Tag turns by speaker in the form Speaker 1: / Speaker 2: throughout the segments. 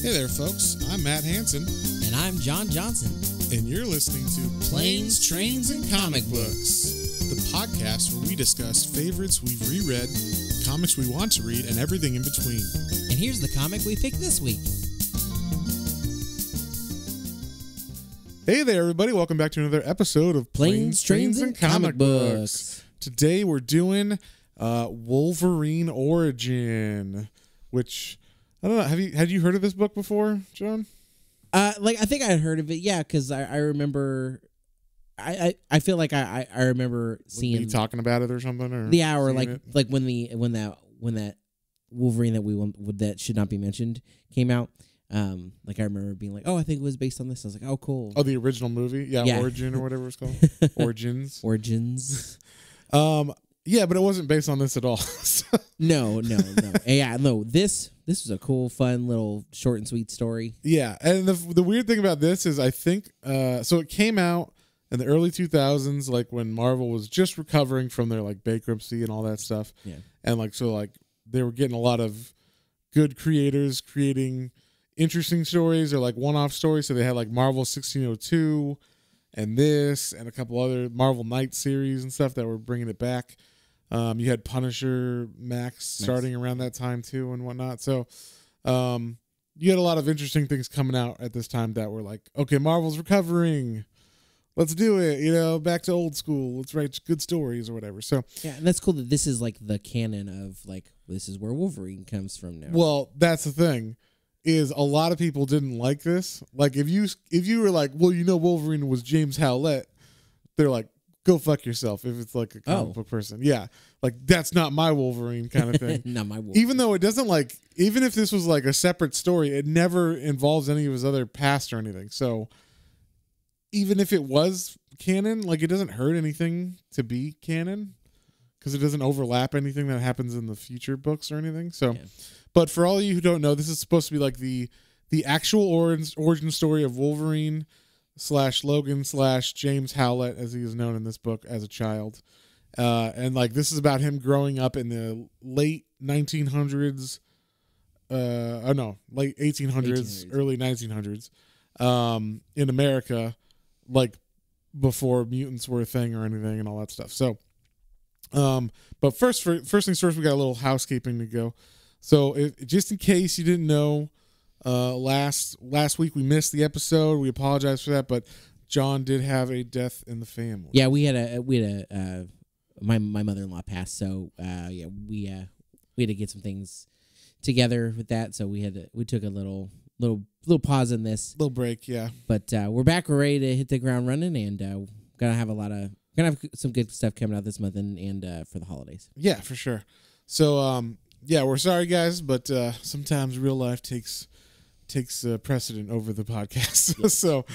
Speaker 1: Hey there, folks. I'm Matt Hansen.
Speaker 2: And I'm John Johnson.
Speaker 1: And you're listening to
Speaker 2: Planes, Trains, and Comic
Speaker 1: Books, the podcast where we discuss favorites we've reread, comics we want to read, and everything in between.
Speaker 2: And here's the comic we picked this week.
Speaker 1: Hey there, everybody. Welcome back to another episode of
Speaker 2: Planes, Trains, and Comic Books.
Speaker 1: Today we're doing Wolverine Origin, which... I don't know. Had you heard of this book before, John?
Speaker 2: I think I had heard of it. Yeah, because I remember. I feel like I remember seeing
Speaker 1: you talking about it or something, or
Speaker 2: the hour like when that Wolverine that should not be mentioned came out. Like I remember being like, oh, I think it was based on this. I was like, oh, cool.
Speaker 1: Oh, the original movie, yeah. Origin or whatever it's called, Origins. Yeah, but it wasn't based on this at all.
Speaker 2: No. Yeah, no. This was a cool, fun little short and sweet story.
Speaker 1: Yeah, and the weird thing about this is I think so it came out in the early 2000s, like when Marvel was just recovering from their like bankruptcy and all that stuff.
Speaker 2: Yeah,
Speaker 1: and like they were getting a lot of good creators creating interesting stories or like one-off stories. So they had like Marvel 1602 and this and a couple other Marvel Knight series and stuff that were bringing it back. You had Punisher Max starting around that time too and whatnot. So you had a lot of interesting things coming out at this time that were like, okay, Marvel's recovering. Let's do it. Back to old school. Let's write good stories or whatever. So
Speaker 2: yeah, and that's cool that this is like the canon of like this is where Wolverine comes from now.
Speaker 1: Well, that's the thing. Is a lot of people didn't like this. Like if you were like, well, Wolverine was James Howlett, they're like, go fuck yourself if it's like a comic book person. Yeah. Like that's not my Wolverine kind of thing.
Speaker 2: Not my Wolverine.
Speaker 1: Even though it doesn't even if this was like a separate story, it never involves any of his other past or anything. So even if it was canon, like it doesn't hurt anything to be canon because it doesn't overlap anything that happens in the future books or anything. So, yeah. But for all of you who don't know, this is supposed to be like the actual origin story of Wolverine / Logan / James Howlett, as he is known in this book as a child. And like this is about him growing up in the late 1900s, late 1800s, early 1900s, in America, like before mutants were a thing or anything and all that stuff. So, but first things first, we got a little housekeeping to go. So just in case you didn't know, last week we missed the episode. We apologize for that, but John did have a death in the family.
Speaker 2: Yeah, we had my mother-in-law passed, so we had to get some things together with that. So we took a little pause in this,
Speaker 1: little break, yeah.
Speaker 2: But we're back. We're ready to hit the ground running, and gonna have some good stuff coming out this month and for the holidays.
Speaker 1: Yeah, for sure. So yeah, we're sorry guys, but sometimes real life takes precedent over the podcast. Yeah. So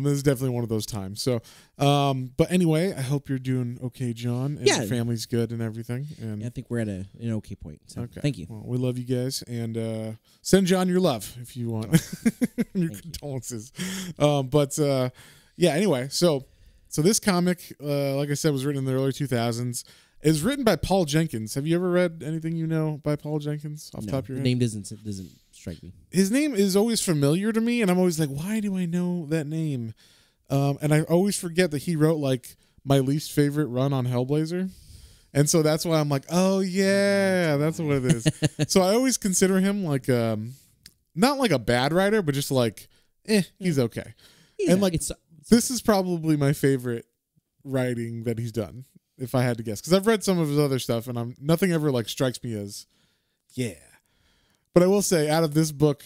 Speaker 1: this is definitely one of those times. So but anyway, I hope you're doing okay, John, and your family's good and everything. And
Speaker 2: I think we're at an okay point. So okay. Thank you.
Speaker 1: Well, we love you guys, and send John your love if you want. Your condolences. Yeah, anyway, so this comic, like I said, was written in the early 2000s. It's written by Paul Jenkins. Have you ever read anything by Paul Jenkins off the top of your head?
Speaker 2: The name doesn't strike me.
Speaker 1: His name is always familiar to me, and I'm always like, why do I know that name? And I always forget that he wrote like my least favorite run on Hellblazer. And so that's why I'm like, oh yeah, that's what it is. So I always consider him like not like a bad writer, but just like, he's okay. Yeah, and like this is probably my favorite writing that he's done, if I had to guess, because I've read some of his other stuff, and nothing ever like strikes me as, yeah. But I will say, out of this book,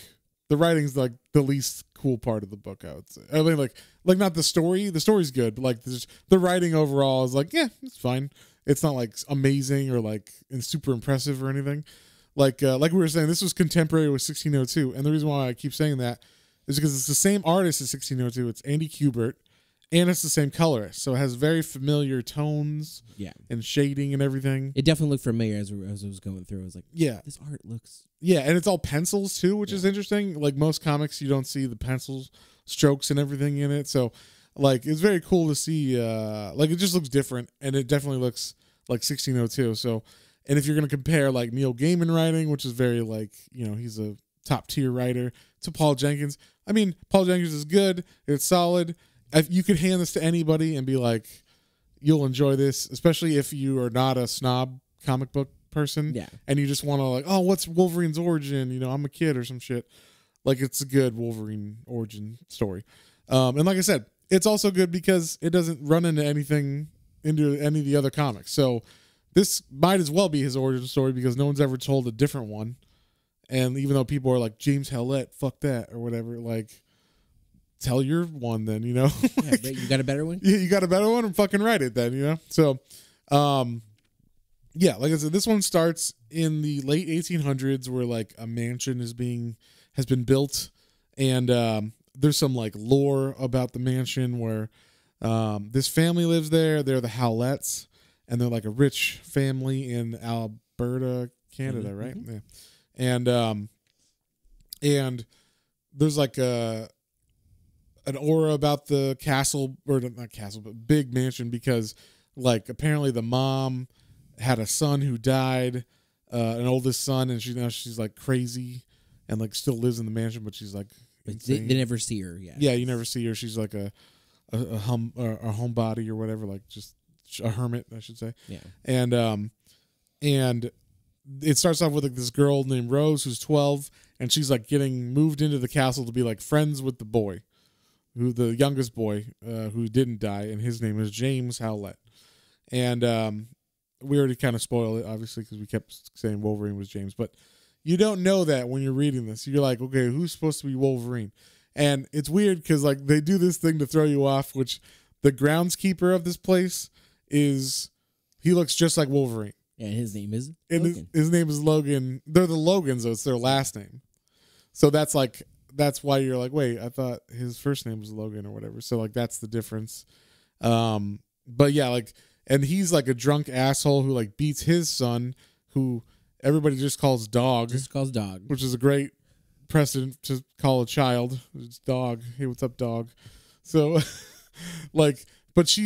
Speaker 1: the writing's like the least cool part of the book. I would say. I mean, like not the story. The story's good, but like the writing overall is like, yeah, it's fine. It's not like amazing or like super impressive or anything. Like we were saying, this was contemporary with 1602, and the reason why I keep saying that is because it's the same artist as 1602. It's Andy Kubert. And it's the same colorist, so it has very familiar tones, and shading and everything.
Speaker 2: It definitely looked familiar as I was going through. I was like, yeah, this art looks...
Speaker 1: Yeah, and it's all pencils, too, which is interesting. Like, most comics, you don't see the pencil strokes and everything in it, so, like, it's very cool to see, like, it just looks different, and it definitely looks like 1602, so... And if you're going to compare, like, Neil Gaiman writing, which is very, like, he's a top tier writer, to Paul Jenkins. I mean, Paul Jenkins is good. It's solid. You could hand this to anybody and be like, you'll enjoy this, especially if you are not a snob comic book person.
Speaker 2: Yeah.
Speaker 1: And you just want to like, oh, what's Wolverine's origin? You know, I'm a kid or some shit. Like, it's a good Wolverine origin story. And like I said, it's also good because it doesn't run into any of the other comics. So this might as well be his origin story because no one's ever told a different one. And even though people are like, James Howlett, fuck that, or whatever, like, tell your one then, you know?
Speaker 2: Like, yeah, you got a better one?
Speaker 1: Yeah, you got a better one, and fucking write it then, you know? So, yeah, like I said, this one starts in the late 1800s where, like, a mansion has been built, and there's some, like, lore about the mansion where this family lives there. They're the Howletts, and they're, like, a rich family in Alberta, Canada, right?
Speaker 2: Mm-hmm.
Speaker 1: Yeah. And there's like an aura about the castle, or not castle, but big mansion, because like apparently the mom had a son who died, an oldest son, and she's like crazy and like still lives in the mansion, but she's like
Speaker 2: they never see her.
Speaker 1: Yeah, you never see her. She's like a homebody or whatever, like just a hermit, I should say.
Speaker 2: Yeah.
Speaker 1: And it starts off with like this girl named Rose who's 12, and she's like getting moved into the castle to be like friends with the boy, the youngest boy who didn't die, and his name is James Howlett. And we already kind of spoiled it, obviously, because we kept saying Wolverine was James, but you don't know that when you're reading this. You're like, okay, who's supposed to be Wolverine? And it's weird because like they do this thing to throw you off, which the groundskeeper of this place he looks just like Wolverine.
Speaker 2: Yeah, his name is
Speaker 1: Logan. His name is Logan. They're the Logans, though. It's their last name. So that's why you're like, wait, I thought his first name was Logan or whatever. So like that's the difference. But yeah, like, and he's like a drunk asshole who like beats his son, who everybody just calls Dog. Which is a great precedent to call a child. It's Dog. Hey, what's up, Dog? So like, but she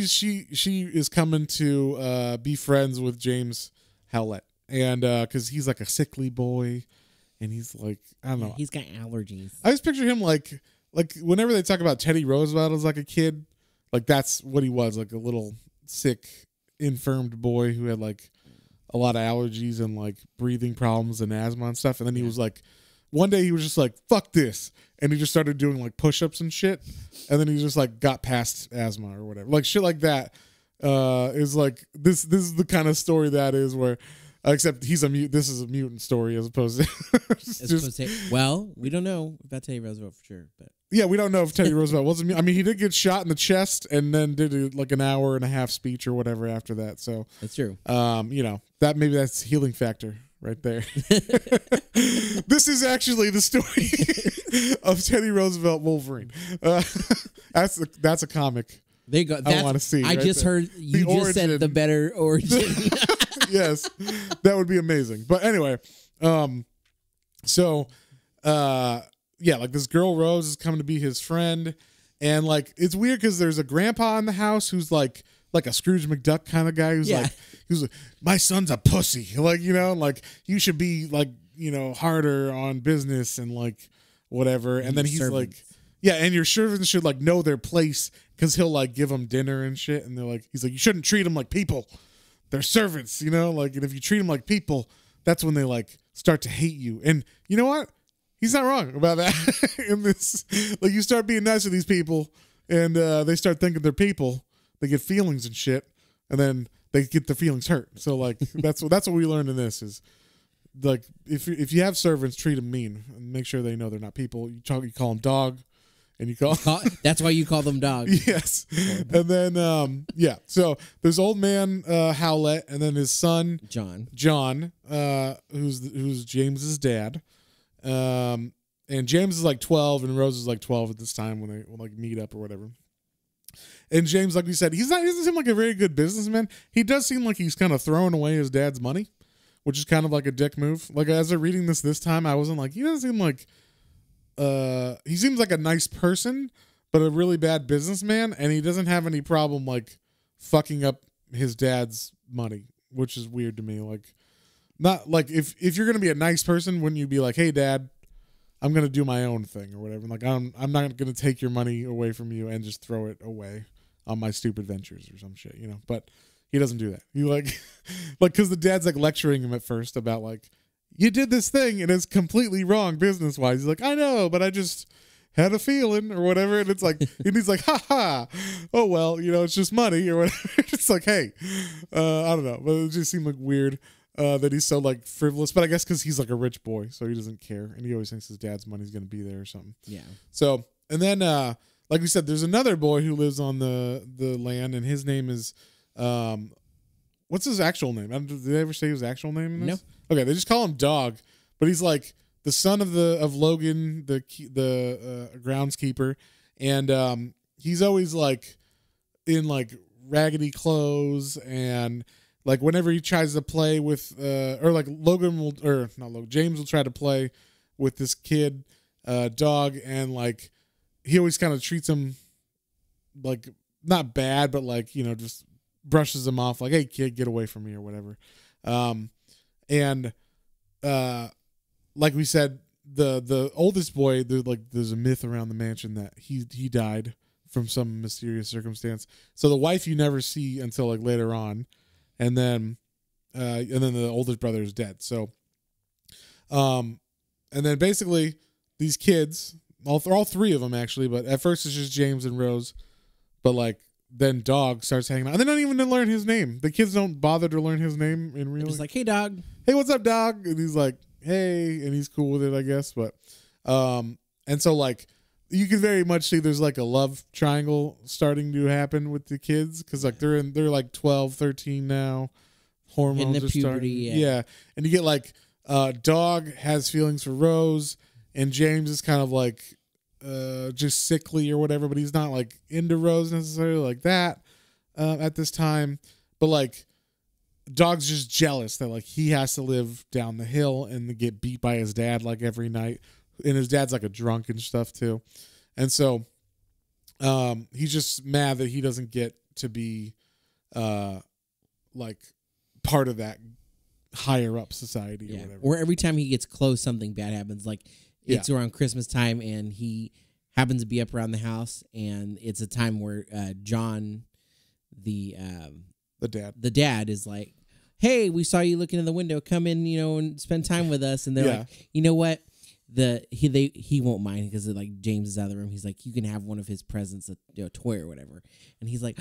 Speaker 1: is coming to be friends with James Howlett, and because he's like a sickly boy, and he's like, I don't know,
Speaker 2: he's got allergies.
Speaker 1: I just picture him like whenever they talk about Teddy Roosevelt as like a kid, like that's what he was, like a little sick, infirmed boy who had like a lot of allergies and like breathing problems and asthma and stuff. And then he was like, one day he was just like, fuck this, and he just started doing like push-ups and shit, and then he just like got past asthma or whatever, like shit like that. Is like this is the kind of story that is where, except this is a mutant story as opposed to
Speaker 2: well, we don't know about Teddy Roosevelt for sure, but
Speaker 1: yeah, we don't know if Teddy Roosevelt was a mutant. I mean, he did get shot in the chest and then did like an hour and a half speech or whatever after that. So
Speaker 2: that's true.
Speaker 1: You know, that's healing factor right there. This is actually the story of Teddy Roosevelt Wolverine. That's a comic.
Speaker 2: There you go.
Speaker 1: I want to see.
Speaker 2: I just heard you just said the better origin.
Speaker 1: Yes, that would be amazing. But anyway, so yeah, like this girl Rose is coming to be his friend, and like it's weird because there's a grandpa in the house who's like a Scrooge McDuck kind of guy who's like, my son's a pussy, like, you know, like you should be like, you know, harder on business and like whatever. And then he's like, yeah, and your servants should like know their place because he'll like give them dinner and shit. And he's like, you shouldn't treat them like people. They're servants, you know, like, and if you treat them like people, that's when they like start to hate you. And you know what? He's not wrong about that. In this, like, you start being nice to these people, and they start thinking they're people. They get feelings and shit, and then they get their feelings hurt. So like that's what we learned in this is like if you have servants, treat them mean and make sure they know they're not people. You call them Dog, and you call
Speaker 2: that's why you call them Dog.
Speaker 1: Yes. And then yeah, so there's old man Howlett, and then his son John, who's James's dad. And James is like 12 and Rose is like 12 at this time when they like meet up or whatever. And James, like we said, he doesn't seem like a very good businessman. He does seem like he's kind of throwing away his dad's money, which is kind of like a dick move. Like as I'm reading this time, I wasn't like, he doesn't seem like, he seems like a nice person, but a really bad businessman. And he doesn't have any problem like fucking up his dad's money, which is weird to me. Like, not like if you're going to be a nice person, wouldn't you be like, hey dad, I'm gonna do my own thing or whatever. Like I'm not gonna take your money away from you and just throw it away on my stupid ventures or some shit, But he doesn't do that. He like because the dad's like lecturing him at first about like, you did this thing and it's completely wrong business wise. He's like, I know, but I just had a feeling or whatever. And it's like, and he's like, ha ha. Oh, well, it's just money or whatever. It's like, hey, I don't know. But it just seemed like weird that he's so like frivolous. But I guess because he's like a rich boy, so he doesn't care. And he always thinks his dad's money's going to be there or something.
Speaker 2: Yeah.
Speaker 1: So, and then, like we said, there's another boy who lives on the land, and his name is, what's his actual name? Did they ever say his actual name in this? No. Okay, they just call him Dog, but he's like the son of Logan, the groundskeeper, and he's always like in like raggedy clothes, and like whenever he tries to play with or like James will try to play with this kid Dog, and like he always kind of treats him like not bad, but like just brushes him off like, hey kid, get away from me or whatever. And like we said, the oldest boy, there's a myth around the mansion that he died from some mysterious circumstance. So the wife you never see until like later on, and then the oldest brother is dead. So, and then basically these kids, all three of them actually, but at first it's just James and Rose, but like then Dog starts hanging out. And they don't even learn his name. The kids don't bother to learn his name in real life.
Speaker 2: Just like, hey, Dog.
Speaker 1: Hey, what's up, Dog? And he's like, hey, and he's cool with it, I guess. But and so like you can very much see there's like a love triangle starting to happen with the kids, because like they're like 12, 13 now. Hormones
Speaker 2: in the
Speaker 1: are
Speaker 2: puberty,
Speaker 1: starting. Yeah. And you get like Dog has feelings for Rose, and James is kind of like just sickly or whatever, but he's not like into Rose necessarily like that at this time. But like Dog's just jealous that like he has to live down the hill and get beat by his dad like every night, and his dad's like a drunk and stuff too. And so he's just mad that he doesn't get to be like part of that higher up society or whatever.
Speaker 2: Or every time he gets close, something bad happens. Like it's around Christmas time, and he happens to be up around the house, and it's a time where John, the dad, is like, hey, we saw you looking in the window. Come in, and spend time with us. And they're like, you know what? He won't mind, because like James is out of the room. He's like, you can have one of his presents, a toy or whatever. And he's like,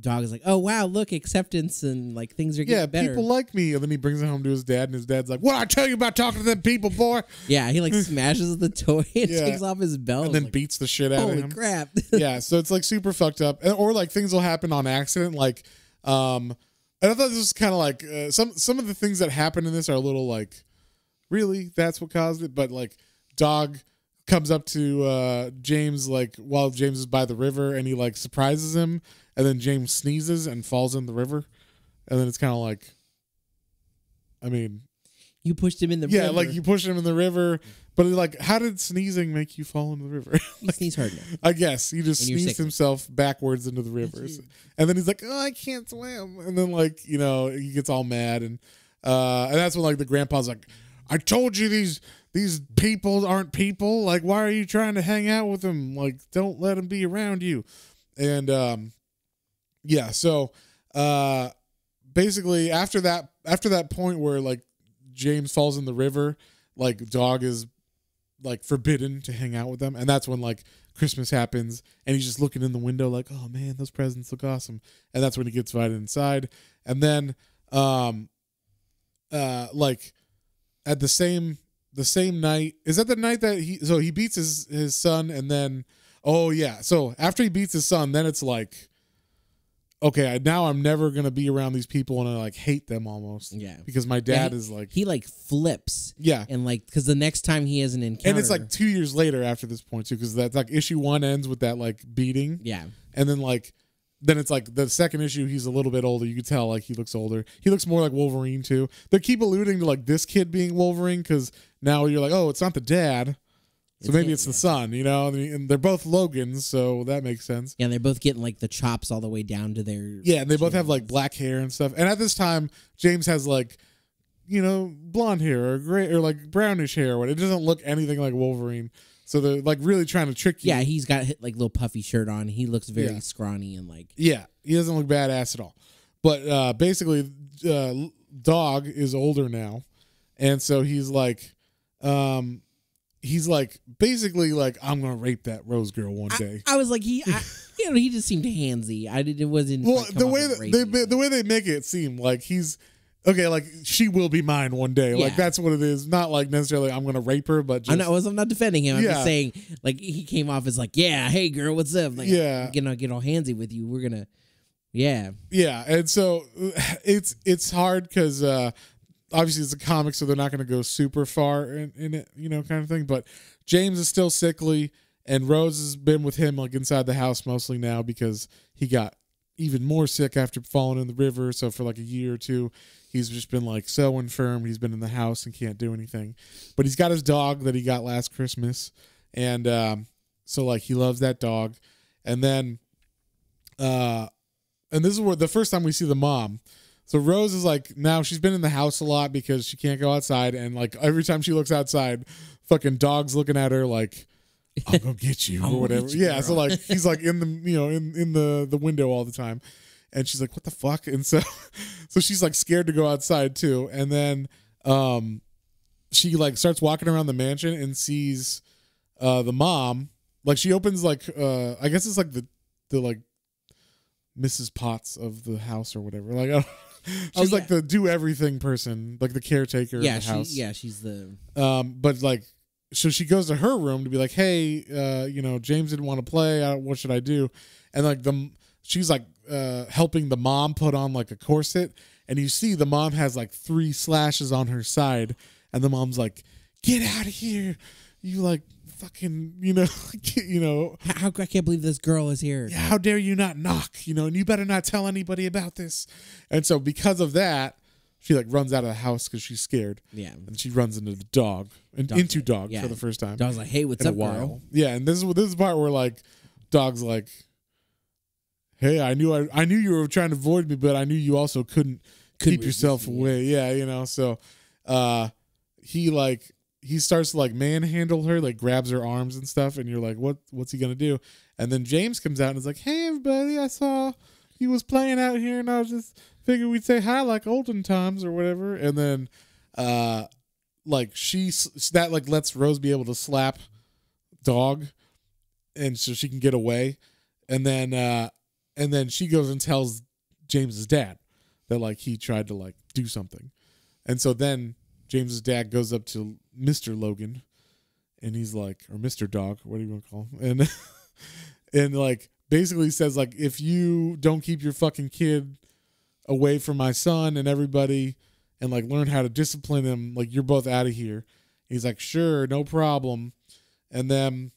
Speaker 2: Dog is like, oh wow, look, acceptance, and like things are getting better.
Speaker 1: People like me. And then he brings it home to his dad, and his dad's like, what I tell you about talking to them people, boy?
Speaker 2: Yeah, he like smashes the toy and takes off his belt
Speaker 1: and then
Speaker 2: like,
Speaker 1: beats the shit out of him.
Speaker 2: Holy crap.
Speaker 1: Yeah, so it's like super fucked up. Or like things will happen on accident. Like and I thought this was kind of like some of the things that happen in this are a little like, really, that's what caused it? But like Dog comes up to James like while James is by the river, and he like surprises him, and then James sneezes and falls in the river, and then it's kind of like, I mean,
Speaker 2: you pushed him in the river.
Speaker 1: Yeah, like you pushed him in the river, but like, how did sneezing make you fall in the river?
Speaker 2: You sneeze hard enough.
Speaker 1: I guess he just sneezed himself backwards into the river, and then he's like, oh, I can't swim, and then like he gets all mad, and that's when like the grandpa's like, I told you these people aren't people. Like, why are you trying to hang out with them? Like, don't let them be around you. And so basically after that point where like James falls in the river, like Dog is like forbidden to hang out with them, and that's when like Christmas happens, and he's just looking in the window like, oh man, those presents look awesome. And that's when he gets invited inside. And then like at the same night, is that the night that he beats his son, and then so after he beats his son, then it's like, okay, now I'm never gonna be around these people, and I like hate them almost.
Speaker 2: Yeah,
Speaker 1: because my dad is like,
Speaker 2: he like flips.
Speaker 1: Yeah,
Speaker 2: and like because the next time he has an encounter,
Speaker 1: and it's like 2 years later after this point too, because that's like issue 1 ends with that like beating.
Speaker 2: Yeah,
Speaker 1: and then like. Then it's like the second issue, he's a little bit older. You can tell like he looks older. He looks more like Wolverine too. They keep alluding to like this kid being Wolverine, because now you're like, oh, it's not the dad, so maybe it's the son, and they're both Logans, so that makes sense.
Speaker 2: Yeah, and they're both getting like the chops all the way down to their
Speaker 1: and they both have like black hair and stuff. And at this time, James has like blonde hair or gray or like brownish hair. It doesn't look anything like Wolverine. So they're like really trying to trick you.
Speaker 2: Yeah, he's got like little puffy shirt on. He looks very scrawny and like.
Speaker 1: Yeah, he doesn't look badass at all. But basically, Dog is older now, and so he's like basically like, I'm gonna rape that Rose girl one day.
Speaker 2: I was like, he just seemed handsy. It wasn't.
Speaker 1: Well, the way they make it seem like he's okay, like she will be mine one day. Yeah. Like that's what it is. Not like necessarily I'm gonna rape her, but just,
Speaker 2: I'm not defending him. I'm just saying like he came off as like, yeah, hey girl, what's up? Like, I'm gonna get all handsy with you. We're gonna. Yeah. Yeah.
Speaker 1: And so it's hard because obviously it's a comic, so they're not going to go super far in it, kind of thing. But James is still sickly, and Rose has been with him like inside the house mostly now because he got even more sick after falling in the river. So for like a year or two, he's just been like so infirm. He's been in the house and can't do anything. But he's got his dog that he got last Christmas. And so like he loves that dog. And then and this is where the first time we see the mom. So Rose is like, now she's been in the house a lot because she can't go outside. And like every time she looks outside, fucking dog's looking at her like, I'll go get you or whatever. Yeah. So like, he's like in the, in the window all the time. And she's like, what the fuck? And so she's like scared to go outside too. And then she like starts walking around the mansion and sees the mom. Like she opens like, I guess it's like the like, Mrs. Potts of the house or whatever. Like, she's like the do everything person, like the caretaker of the house.
Speaker 2: She's the.
Speaker 1: But like, so she goes to her room to be like, hey, James didn't want to play. What should I do? And like she's like helping the mom put on like a corset, and you see the mom has like 3 slashes on her side, and the mom's like, get out of here, you like. Fucking,
Speaker 2: how I can't believe this girl is here.
Speaker 1: Yeah, how dare you not knock, and you better not tell anybody about this. And so because of that, she like runs out of the house because she's scared. Yeah, and she runs into the dog for the first time.
Speaker 2: Dog's like, hey, what's up, girl?
Speaker 1: Yeah, and this is the part where like Dog's like, hey, I knew you were trying to avoid me, but I knew you also couldn't keep yourself away. Yeah, so he starts to like manhandle her, like grabs her arms and stuff, and you're like, what's he gonna do? And then James comes out and is like, hey everybody, I saw you was playing out here, and I was just figured we'd say hi like olden times or whatever. And then like that like lets Rose be able to slap Dog, and so she can get away. And then she goes and tells James's dad that like he tried to like do something. And so then James's dad goes up to Mr. Logan, and he's like, or Mr. Dog, what do you want to call him? And like basically says like, if you don't keep your fucking kid away from my son and everybody, and like learn how to discipline him, like you're both out of here. He's like, sure, no problem. And then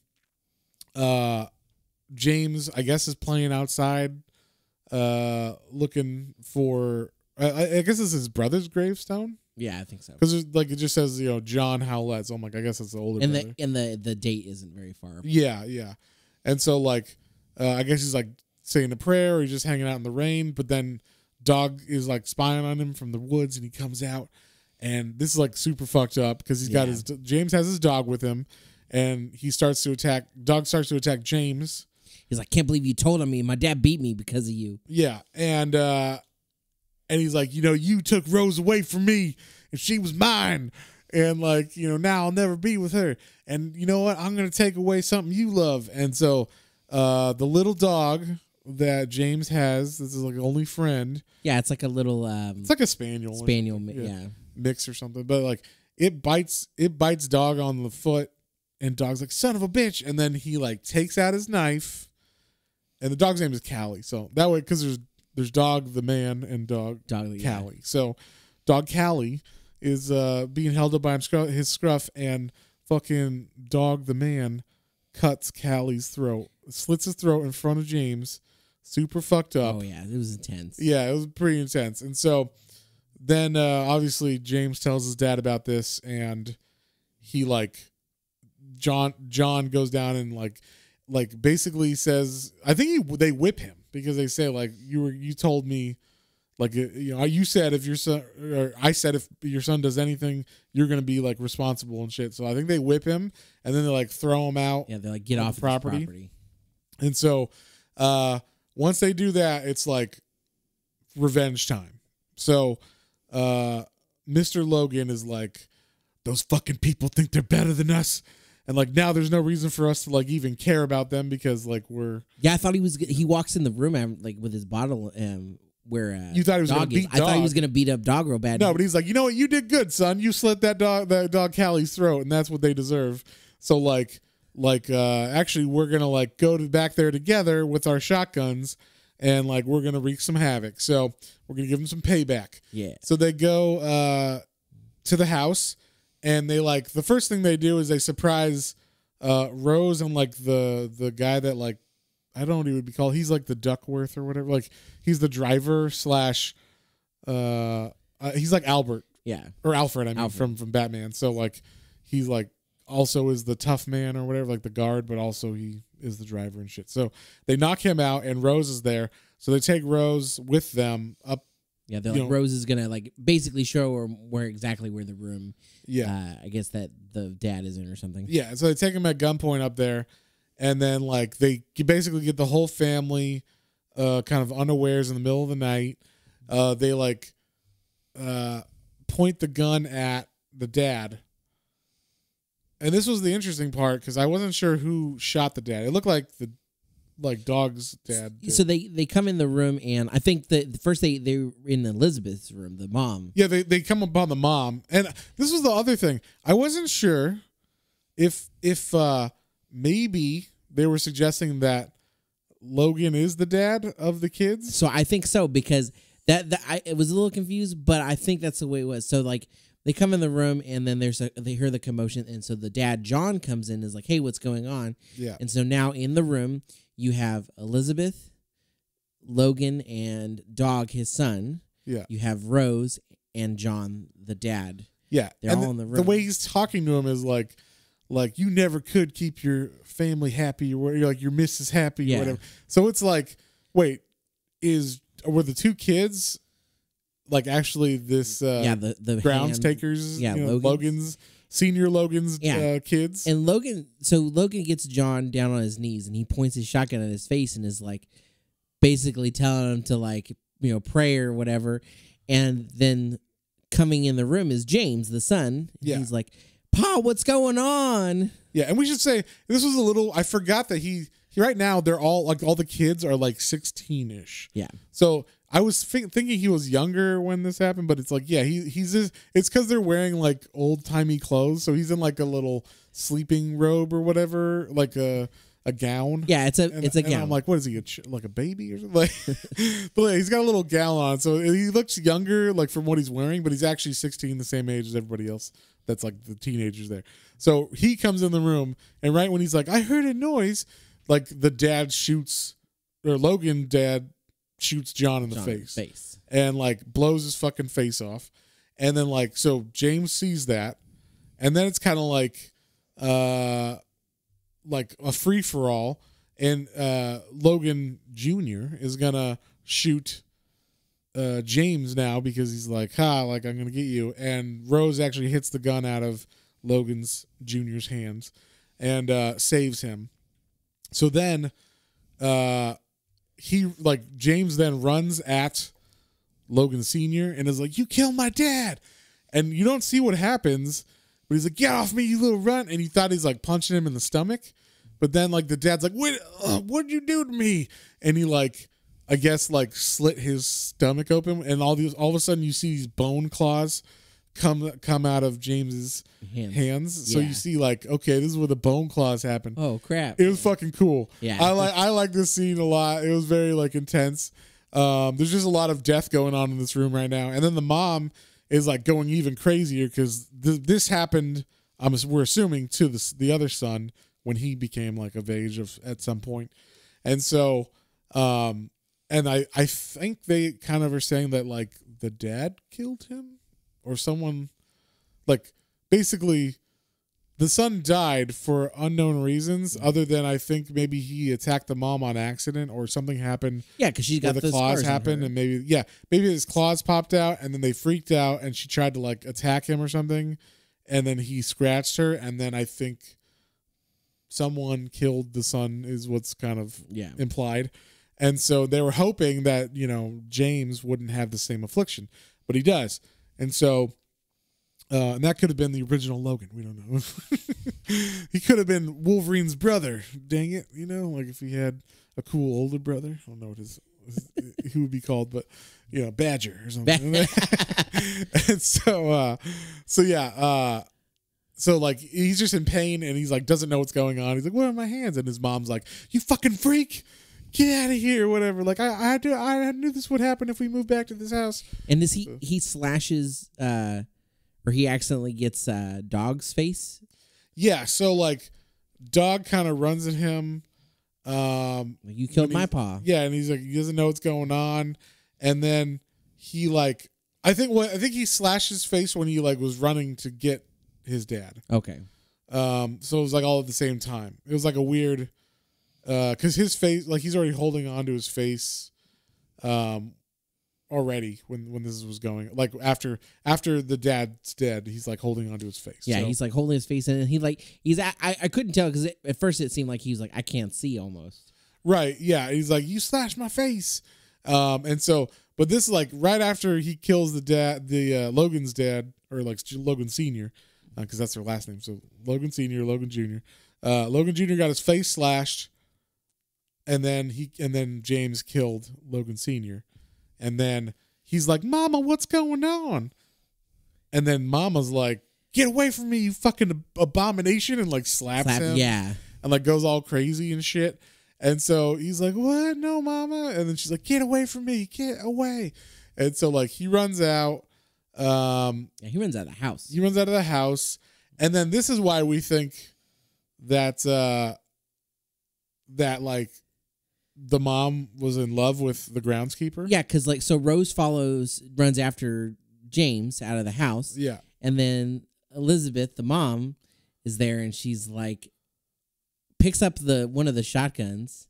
Speaker 1: James, I guess, is playing outside, looking for. I guess it's his brother's gravestone.
Speaker 2: Yeah, I think so.
Speaker 1: Because like it just says, John Howlett. So I'm like, I guess it's the older brother.
Speaker 2: And the date isn't very far.
Speaker 1: Yeah. And so like, I guess he's like saying a prayer, or he's just hanging out in the rain. But then Dog is like spying on him from the woods, and he comes out, and this is like super fucked up because he's got James has his dog with him, and Dog starts to attack James.
Speaker 2: He's like, can't believe you told on me. My dad beat me because of you.
Speaker 1: Yeah, and he's like, you took Rose away from me, and she was mine. And like, now I'll never be with her. And you know what? I'm going to take away something you love. And so the little dog that James has, this is like only friend.
Speaker 2: Yeah, it's like a little...
Speaker 1: it's like a spaniel.
Speaker 2: Yeah.
Speaker 1: Mix or something. But like, it bites Dog on the foot, and Dog's like, son of a bitch. And then he like takes out his knife, and the dog's name is Callie. So that way, because there's Dog the man and Dog Callie. Yeah. So Dog Callie is being held up by his scruff, and fucking Dog the man cuts Callie's throat, slits his throat in front of James, super fucked up.
Speaker 2: Oh yeah, it was intense.
Speaker 1: Yeah, it was pretty intense. And so then obviously James tells his dad about this, and he like John goes down and like basically says, I think they whip him because they say like you told me Like, you said if your son, or I said if your son does anything, you're going to be like responsible and shit. So I think they whip him and then they like throw him out.
Speaker 2: Yeah, they're like, get off
Speaker 1: the
Speaker 2: property.
Speaker 1: And so once they do that, it's like revenge time. So Mr. Logan is like, those fucking people think they're better than us. And like now there's no reason for us to like even care about them because like we're.
Speaker 2: Yeah, I thought he walks in the room like with his bottle where
Speaker 1: you thought he was going to beat Dog.
Speaker 2: I thought he was going to beat up Dog real bad.
Speaker 1: No, but he's like, you know what? You did good, son. You slit that dog Callie's throat, and that's what they deserve. So like actually, we're gonna like go back there together with our shotguns, and like we're gonna wreak some havoc. So we're gonna give them some payback.
Speaker 2: Yeah.
Speaker 1: So they go to the house, and they like the first thing they do is they surprise Rose and like the guy that like. I don't know what he would be called. He's like the Duckworth or whatever. Like he's the driver / he's like Albert.
Speaker 2: Yeah.
Speaker 1: Or Alfred, I mean, from Batman. So like he's like also is the tough man or whatever, like the guard, but also he is the driver and shit. So they knock him out and Rose is there. So they take Rose with them up.
Speaker 2: Yeah, they're like, Rose is gonna like basically show her where the room.
Speaker 1: Yeah.
Speaker 2: I guess that the dad is in or something.
Speaker 1: Yeah. So they take him at gunpoint up there. And then, like, they basically get the whole family kind of unawares in the middle of the night. They, like, point the gun at the dad. And this was the interesting part because I wasn't sure who shot the dad. It looked like the Dog's dad did.
Speaker 2: So they come in the room, and I think that first they were in Elizabeth's room, the mom.
Speaker 1: Yeah, they come upon the mom. And this was the other thing. I wasn't sure if maybe they were suggesting that Logan is the dad of the kids.
Speaker 2: So I think so because it was a little confused, but I think that's the way it was. So like they come in the room and then they hear the commotion, and so the dad John comes in and is like, "Hey, what's going on?"
Speaker 1: Yeah.
Speaker 2: And so now in the room you have Elizabeth, Logan, and Dog, his son.
Speaker 1: Yeah.
Speaker 2: You have Rose and John, the dad.
Speaker 1: Yeah.
Speaker 2: They're all in the room.
Speaker 1: The way he's talking to him is like you never could keep your family happy, or you're like your missus happy, or whatever. So it's like, wait, were the two kids like actually this
Speaker 2: the
Speaker 1: grounds takers?
Speaker 2: Yeah,
Speaker 1: Logan's kids.
Speaker 2: And Logan gets John down on his knees and he points his shotgun at his face and is like basically telling him to like pray or whatever. And then coming in the room is James, the son.
Speaker 1: Yeah.
Speaker 2: He's like, "Pa, what's going on?"
Speaker 1: Yeah, and we should say this was a little. I forgot that he right now they're all like all the kids are like 16-ish.
Speaker 2: Yeah.
Speaker 1: So I was thinking he was younger when this happened, but it's like he's just, it's because they're wearing like old timey clothes, so he's in like a little sleeping robe or whatever, like a gown.
Speaker 2: Yeah, it's a gown.
Speaker 1: I'm like, what is he, like a baby or something? Like, but yeah, he's got a little gown on, so he looks younger, like from what he's wearing, but he's actually 16, the same age as everybody else. That's like the teenagers there. So he comes in the room, and right when he's like, I heard a noise, like the dad shoots, or Logan dad shoots John in the face, and like blows his fucking face off, and then like so James sees that, and then it's kind of like a free for all, and Logan Jr. is gonna shoot James now because he's like, like I'm gonna get you, and Rose actually hits the gun out of Logan's Jr.'s hands and saves him. So then James then runs at Logan Sr. and is like, "You killed my dad," and you don't see what happens, but he's like, "Get off me, you little runt," and he thought he's like punching him in the stomach, but then like the dad's like, "Wait, what'd you do to me?" And he like, I guess like slit his stomach open, and all of a sudden you see these bone claws come out of James's hands. So you see like, okay, this is where the bone claws happen.
Speaker 2: Oh crap!
Speaker 1: It was fucking cool.
Speaker 2: Yeah,
Speaker 1: I like this scene a lot. It was very like intense. There's just a lot of death going on in this room right now, and then the mom is like going even crazier because this happened. We're assuming to the other son when he became like of age at some point, and so and I think they kind of are saying that like the dad killed him or someone, like basically the son died for unknown reasons, other than I think maybe he attacked the mom on accident or something happened.
Speaker 2: Yeah, because she's got
Speaker 1: the claws happened, and maybe his claws popped out, and then they freaked out, and she tried to like attack him or something, and then he scratched her, and then I think someone killed the son is what's kind of implied, and so they were hoping that James wouldn't have the same affliction, but he does, and so. And that could have been the original Logan. We don't know. He could have been Wolverine's brother. Dang it. Like if he had a cool older brother. I don't know what he would be called, but, Badger or something. And so like he's just in pain and he's like, doesn't know what's going on. He's like, what are my hands? And his mom's like, you fucking freak. Get out of here, whatever. Like I knew this would happen if we moved back to this house.
Speaker 2: And he slashes, or he accidentally gets Dog's face.
Speaker 1: Yeah, so like Dog kind of runs at him.
Speaker 2: You killed my paw.
Speaker 1: Yeah, and he's like, he doesn't know what's going on, and then he like, I think he slashed his face when he like was running to get his dad.
Speaker 2: Okay.
Speaker 1: So it was like all at the same time. It was like a weird, because his face, like he's already holding on to his face, already when this was going, like after the dad's dead, he's like holding onto his face.
Speaker 2: Yeah, so. He's like holding his face, and I couldn't tell because at first it seemed like he was like, I can't see almost.
Speaker 1: Right. Yeah. He's like, you slashed my face, and so, but this is like right after he kills the Logan's dad, or like Logan Senior, because that's their last name. So Logan Senior, Logan Junior, Logan Junior got his face slashed, and then James killed Logan Senior. And then he's like, Mama, what's going on? And then Mama's like, get away from me, you fucking abomination, and like slaps him.
Speaker 2: Yeah.
Speaker 1: And like goes all crazy and shit. And so he's like, what? No, Mama. And then she's like, get away from me. Get away. And so like he runs out.
Speaker 2: He runs out of the house.
Speaker 1: He runs out of the house. And then this is why we think that like the mom was in love with the groundskeeper.
Speaker 2: Yeah, because like so Rose runs after James out of the house.
Speaker 1: Yeah.
Speaker 2: And then Elizabeth, the mom, is there, and she's like picks up one of the shotguns.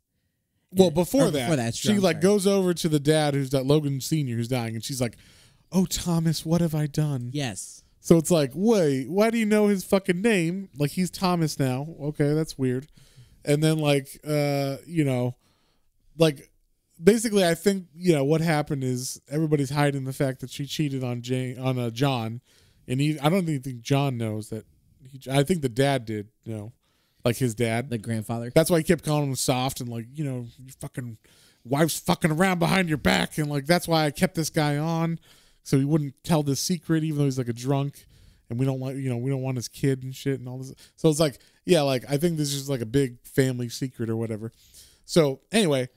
Speaker 1: Well, before that, she like goes over to the dad who's Logan Senior who's dying, and she's like, "Oh, Thomas, what have I done?"
Speaker 2: Yes.
Speaker 1: So it's like, wait, why do you know his fucking name? Like he's Thomas now. Okay, that's weird. And then like, like basically, I think what happened is everybody's hiding the fact that she cheated on John, and I don't even think John knows that. I think the dad did know, like his dad,
Speaker 2: the grandfather.
Speaker 1: That's why he kept calling him soft and like your fucking wife's fucking around behind your back, and like that's why I kept this guy on, so he wouldn't tell this secret, even though he's like a drunk, and we don't want his kid and shit and all this. So it's like, yeah, like I think this is like a big family secret or whatever. So anyway.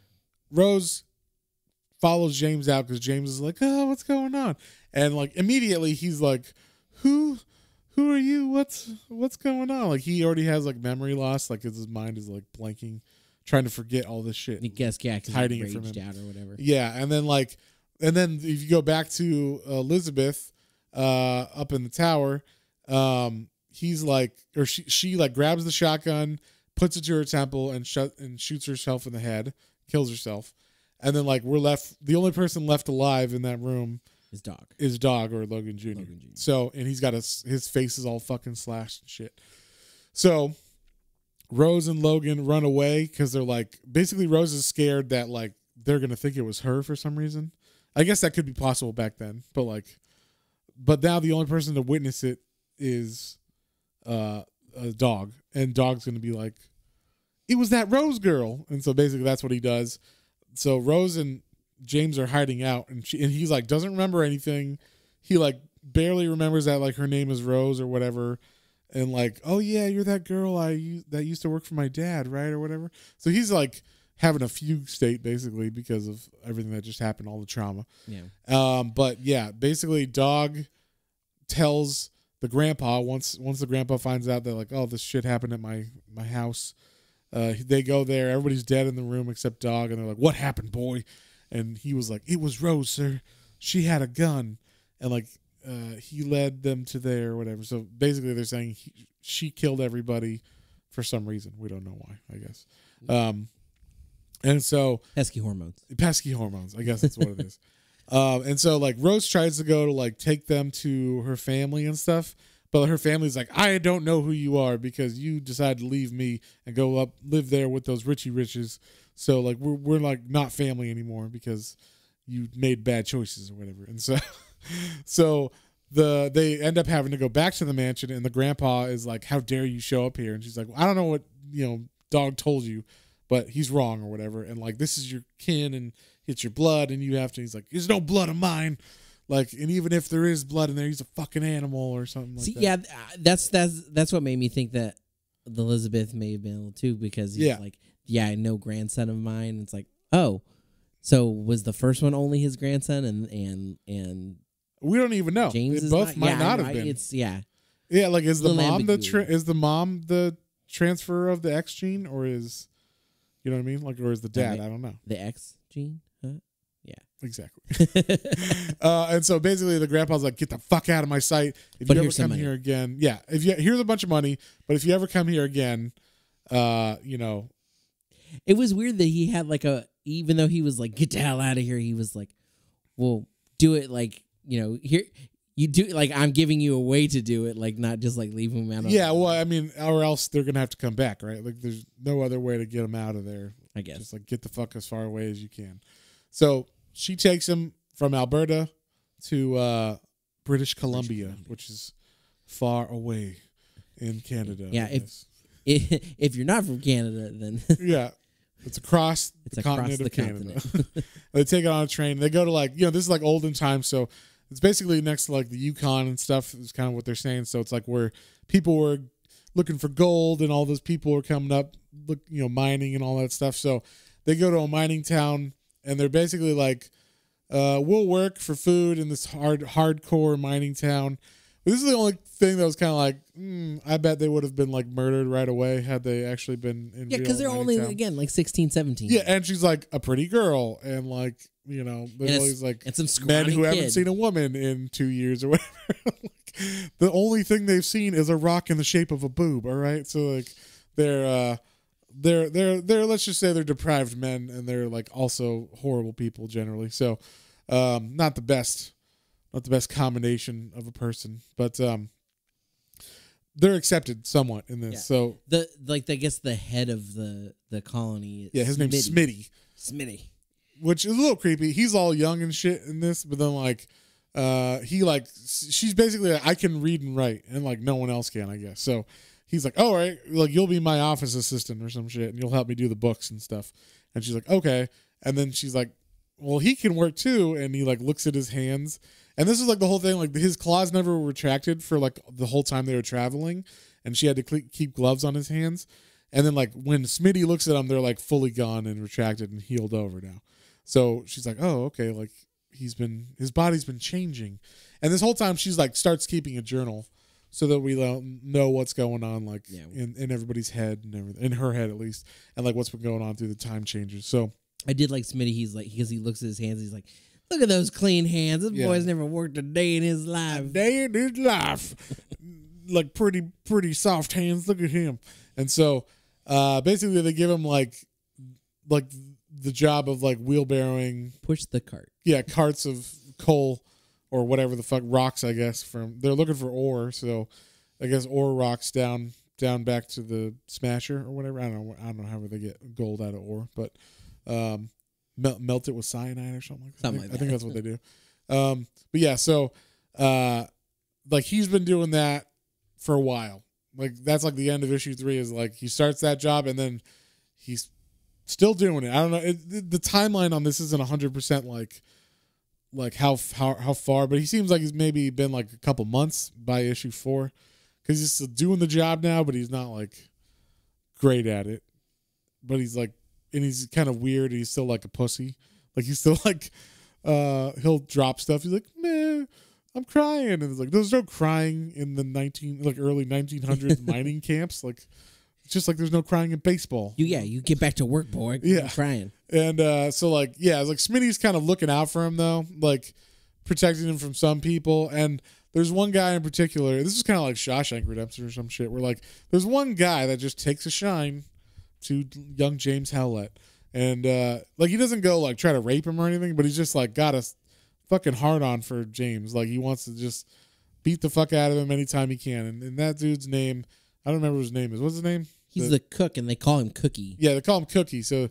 Speaker 1: Rose follows James out because James is like, oh, what's going on? And like immediately he's like, who are you? What's going on? Like he already has like memory loss, like his mind is like blanking, trying to forget all this shit.
Speaker 2: I guess, yeah, because
Speaker 1: hiding
Speaker 2: he
Speaker 1: it from him
Speaker 2: out or whatever.
Speaker 1: Yeah, and then if you go back to Elizabeth up in the tower, he's like, or she like grabs the shotgun, puts it to her temple, and shoots herself in the head. Kills herself, and then like we're left. The only person left alive in that room is Dog or Logan Jr. So, and he's got his face is all fucking slashed and shit. So Rose and Logan run away because they're like, basically Rose is scared that like they're gonna think it was her for some reason. I guess that could be possible back then, but now the only person to witness it is a Dog, and Dog's gonna be like, it was that Rose girl. And so basically that's what he does. So Rose and James are hiding out, and he's like doesn't remember anything. He like barely remembers that like her name is Rose or whatever, and like, oh yeah, you're that girl that used to work for my dad, right, or whatever. So he's like having a fugue state basically because of everything that just happened, all the trauma.
Speaker 2: Yeah.
Speaker 1: But yeah, basically Dog tells the grandpa once the grandpa finds out that like, oh, this shit happened at my house. They go there. Everybody's dead in the room except Dog, and they're like, "What happened, boy?" And he was like, "It was Rose, sir. She had a gun, and like he led them to there or whatever." So basically, they're saying she killed everybody for some reason. We don't know why, I guess. And so
Speaker 2: pesky hormones,
Speaker 1: I guess that's what it is. And so like Rose tries to go to like take them to her family and stuff, but her family's like, I don't know who you are because you decided to leave me and go up live there with those Richie Riches. So like we're like not family anymore because you made bad choices or whatever. And so they end up having to go back to the mansion, and the grandpa is like, how dare you show up here? And she's like, well, I don't know what dog told you, but he's wrong or whatever. And like, this is your kin and it's your blood, and you have to. He's like, there's no blood of mine. Like, and even if there is blood in there, he's a fucking animal or something like that.
Speaker 2: Yeah, that's what made me think that Elizabeth may have been able to, because he's like, yeah, no grandson of mine. It's like, oh, so was the first one only his grandson, and
Speaker 1: we don't even know.
Speaker 2: James
Speaker 1: they both might not have been.
Speaker 2: It's
Speaker 1: yeah. Like, is the mom the transfer of the X gene, or is, you know what I mean? Like, or is the dad? I don't know.
Speaker 2: The X gene, huh? Yeah,
Speaker 1: exactly. And so basically, the grandpa's like, "Get the fuck out of my sight! If you ever come here again, here's a bunch of money. But if you ever come here again,
Speaker 2: It was weird that he had like even though he was like, get the hell out of here, he was like, well, do it like, here, you do like, I'm giving you a way to do it, like not just like leave him out.
Speaker 1: Yeah, well, I mean, or else they're going to have to come back, right? Like there's no other way to get him out of there.
Speaker 2: I guess.
Speaker 1: Just like get the fuck as far away as you can. So she takes him from Alberta to British Columbia, which is far away in Canada.
Speaker 2: Yeah, if you're not from Canada, then...
Speaker 1: yeah. It's across the continent of Canada. They take it on a train. They go to like, this is like olden times. So it's basically next to like the Yukon and stuff is kind of what they're saying. So it's like where people were looking for gold and all those people are coming up, mining and all that stuff. So they go to a mining town and they're basically like, we'll work for food in this hardcore mining town. But this is the only thing that was kind of like, I bet they would have been like murdered right away had they actually been in
Speaker 2: Yeah, because they're only, again, like 16, 17.
Speaker 1: Yeah, and she's like a pretty girl. And like, there's always like
Speaker 2: some
Speaker 1: men who haven't seen a woman in 2 years or whatever. Like, the only thing they've seen is a rock in the shape of a boob, all right? So like they're let's just say they're deprived men, and they're like also horrible people generally. So not the best combination of a person, but they're accepted somewhat in this. Yeah. So
Speaker 2: I guess the head of the colony.
Speaker 1: His name's Smitty.
Speaker 2: Smitty,
Speaker 1: which is a little creepy. He's all young and shit in this, but then like she's basically like, I can read and write, and like no one else can, I guess. So he's like, all right, like you'll be my office assistant or some shit, and you'll help me do the books and stuff. And she's like, okay. And then she's like, well, he can work too, and he like looks at his hands. And this is like the whole thing, like his claws never were retracted for like the whole time they were traveling, and she had to keep gloves on his hands. And then like when Smitty looks at him, they're like fully gone and retracted and healed over now. So she's like, oh, okay, like his body's been changing. And this whole time she's like starts keeping a journal so that we know what's going on, like in everybody's head and everything, in her head at least, and like what's been going on through the time changes. So
Speaker 2: I did like Smitty. He's like, because he looks at his hands, he's like, look at those clean hands. This boy's never worked a day in his life.
Speaker 1: Like pretty soft hands. Look at him. And so basically they give him like the job of like wheelbarrowing.
Speaker 2: Push the cart.
Speaker 1: Yeah, carts of coal or whatever the fuck, rocks, I guess. They're looking for ore, so I guess ore rocks down back to the smasher or whatever. I don't know how they get gold out of ore, but melt it with cyanide or something like that. I think that's what they do. But yeah, so like he's been doing that for a while. Like that's like the end of issue 3 is like he starts that job and then he's still doing it. I don't know. The timeline on this isn't 100% like how far, but he seems like he's maybe been like a couple months by issue 4 because he's still doing the job now, but he's not like great at it. But he's like, and he's kind of weird. He's still like a pussy. Like he's still like, he'll drop stuff. He's like, man, I'm crying. And it's like, there's no crying in the early 1900s mining camps. Like, it's just like there's no crying in baseball.
Speaker 2: You get back to work, boy. Yeah. Crying.
Speaker 1: And so like, yeah, it's like Smitty's kind of looking out for him though, like protecting him from some people. And there's one guy in particular. This is kind of like Shawshank Redemption or some shit. Where like there's one guy that just takes a shine to young James Howlett, and like he doesn't go like try to rape him or anything, but he's just like got a fucking hard on for James. Like he wants to just beat the fuck out of him anytime he can. And that dude's name, I don't remember what his name is. What's his name?
Speaker 2: He's the cook, and they call him Cookie.
Speaker 1: Yeah, they call him Cookie. So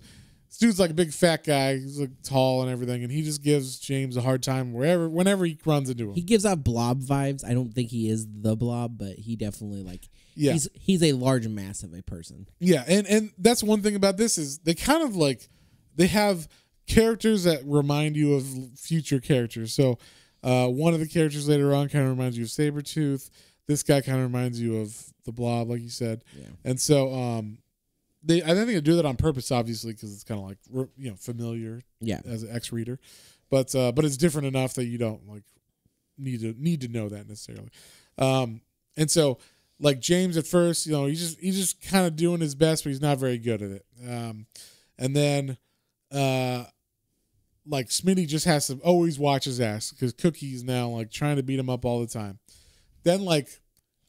Speaker 1: this dude's like a big fat guy. He's like tall and everything, and he just gives James a hard time whenever he runs into him.
Speaker 2: He gives out Blob vibes. I don't think he is the Blob, but he definitely like he's a large mass of a person.
Speaker 1: Yeah, and that's one thing about this is they kind of like they have characters that remind you of future characters. So one of the characters later on kind of reminds you of Sabretooth. This guy kind of reminds you of the Blob, like you said. Yeah. And so I think they do that on purpose, obviously, because it's kind of like familiar as an ex-reader, but it's different enough that you don't like need to know that necessarily. And so like James at first, he's just kind of doing his best, but he's not very good at it. And then like Smitty just has to always watch his ass because Cookie's now like trying to beat him up all the time. Then like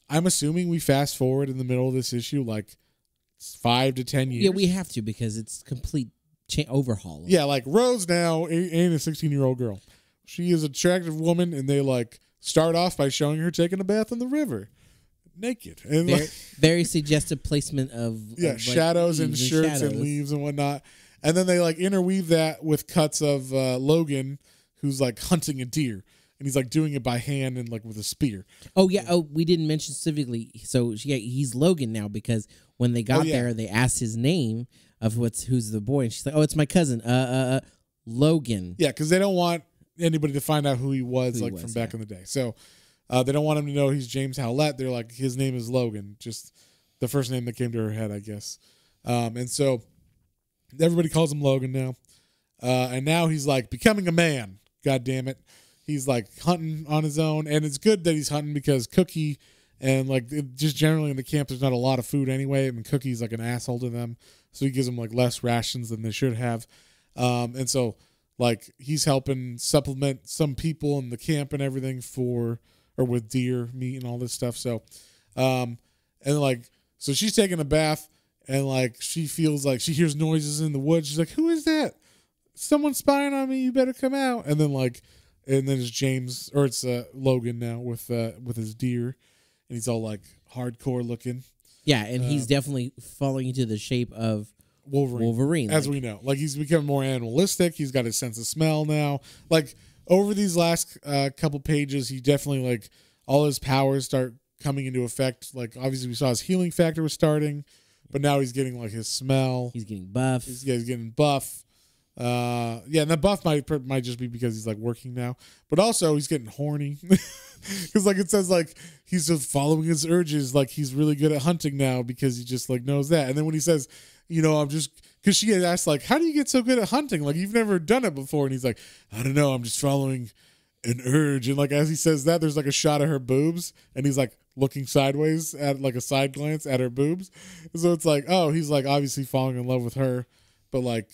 Speaker 1: I'm assuming we fast forward in the middle of this issue like 5 to 10 years.
Speaker 2: Yeah, we have to because it's complete overhaul.
Speaker 1: Yeah, like Rose now ain't a 16-year-old girl. She is an attractive woman, and they like start off by showing her taking a bath in the river, naked, and
Speaker 2: very suggestive placement of
Speaker 1: shadows and shirts and leaves and whatnot. And then they like interweave that with cuts of Logan, who's like hunting a deer. And he's like doing it by hand and like with a spear.
Speaker 2: Oh yeah. Oh, we didn't mention specifically. So he's Logan now because when they got there, they asked his name of who's the boy, and she's like, "Oh, it's my cousin, Logan."
Speaker 1: Yeah, because they don't want anybody to find out who he was from back in the day. So they don't want him to know he's James Howlett. They're like, his name is Logan, just the first name that came to her head, I guess. And so everybody calls him Logan now. And now he's like becoming a man. God damn it. He's like hunting on his own, and it's good that he's hunting because Cookie and like just generally in the camp, there's not a lot of food anyway. I mean, Cookie's like an asshole to them, so he gives them like less rations than they should have, and so like he's helping supplement some people in the camp and everything with deer meat and all this stuff. So, and like so she's taking a bath, and like she feels like she hears noises in the woods. She's like, "Who is that? Someone's spying on me. You better come out." And then it's James, or it's Logan now with his deer, and he's all like hardcore looking.
Speaker 2: Yeah, and he's definitely falling into the shape of Wolverine,
Speaker 1: as we know. Like he's become more animalistic. He's got his sense of smell now. Like over these last couple pages, he definitely like all his powers start coming into effect. Like obviously we saw his healing factor was starting, but now he's getting like his smell.
Speaker 2: He's getting buff.
Speaker 1: He's getting buff. And that buff might just be because he's like working now, but also he's getting horny because like it says like he's just following his urges, like he's really good at hunting now because he just like knows that. And then when he says, I'm just, because she had asked like, how do you get so good at hunting, like you've never done it before, and he's like, I don't know, I'm just following an urge. And like as he says that, there's like a shot of her boobs, and he's like looking sideways at like a side glance at her boobs, so it's like, oh, he's like obviously falling in love with her, but like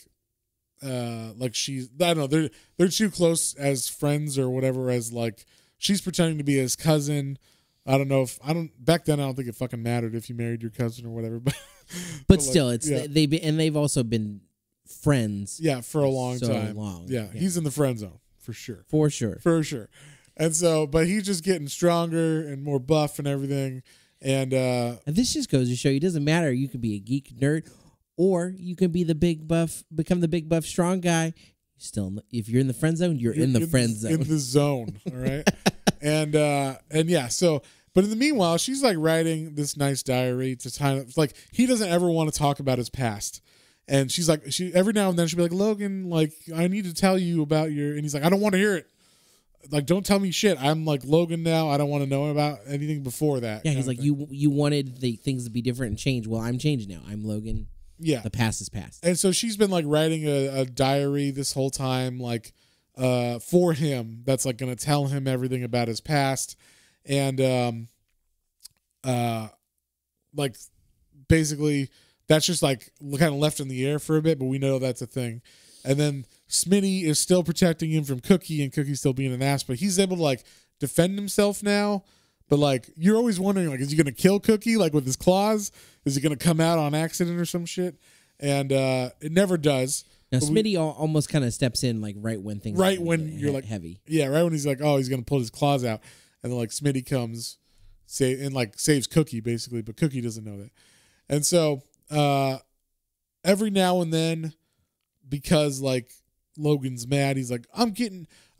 Speaker 1: she's, I don't know, they're too close as friends or whatever, as like she's pretending to be his cousin. Back then I don't think it fucking mattered if you married your cousin or whatever,
Speaker 2: but still like, it's they've also been friends
Speaker 1: for a long time. He's in the friend zone for sure. And so, but he's just getting stronger and more buff and everything, and
Speaker 2: this just goes to show you it doesn't matter. You could be a geek nerd, or you can be become the big buff strong guy. Still, if you're in the friend zone, you're in the friend zone.
Speaker 1: In the zone, all right. and yeah, so but in the meanwhile, she's like writing this nice diary to kind of like he doesn't ever want to talk about his past. And she's like, every now and then she'll be like, Logan, like I need to tell you about and he's like, I don't want to hear it. Like, don't tell me shit. I'm like Logan now. I don't want to know about anything before that.
Speaker 2: Yeah, he's like, you wanted the things to be different and change. Well, I'm changed now. I'm Logan.
Speaker 1: Yeah.
Speaker 2: The past is past.
Speaker 1: And so she's been like writing a diary this whole time, like for him, that's like going to tell him everything about his past. And like basically that's just like kind of left in the air for a bit, but we know that's a thing. And then Smitty is still protecting him from Cookie, and Cookie's still being an ass, but he's able to like defend himself now. But like you're always wondering, like, is he gonna kill Cookie like with his claws? Is he gonna come out on accident or some shit? And it never does.
Speaker 2: Now Smitty almost kind of steps in like right when things
Speaker 1: you're like
Speaker 2: heavy.
Speaker 1: Yeah, right when he's like, oh, he's gonna pull his claws out, and then like Smitty comes, saves Cookie basically, but Cookie doesn't know that. And so every now and then, because like Logan's mad, he's like, I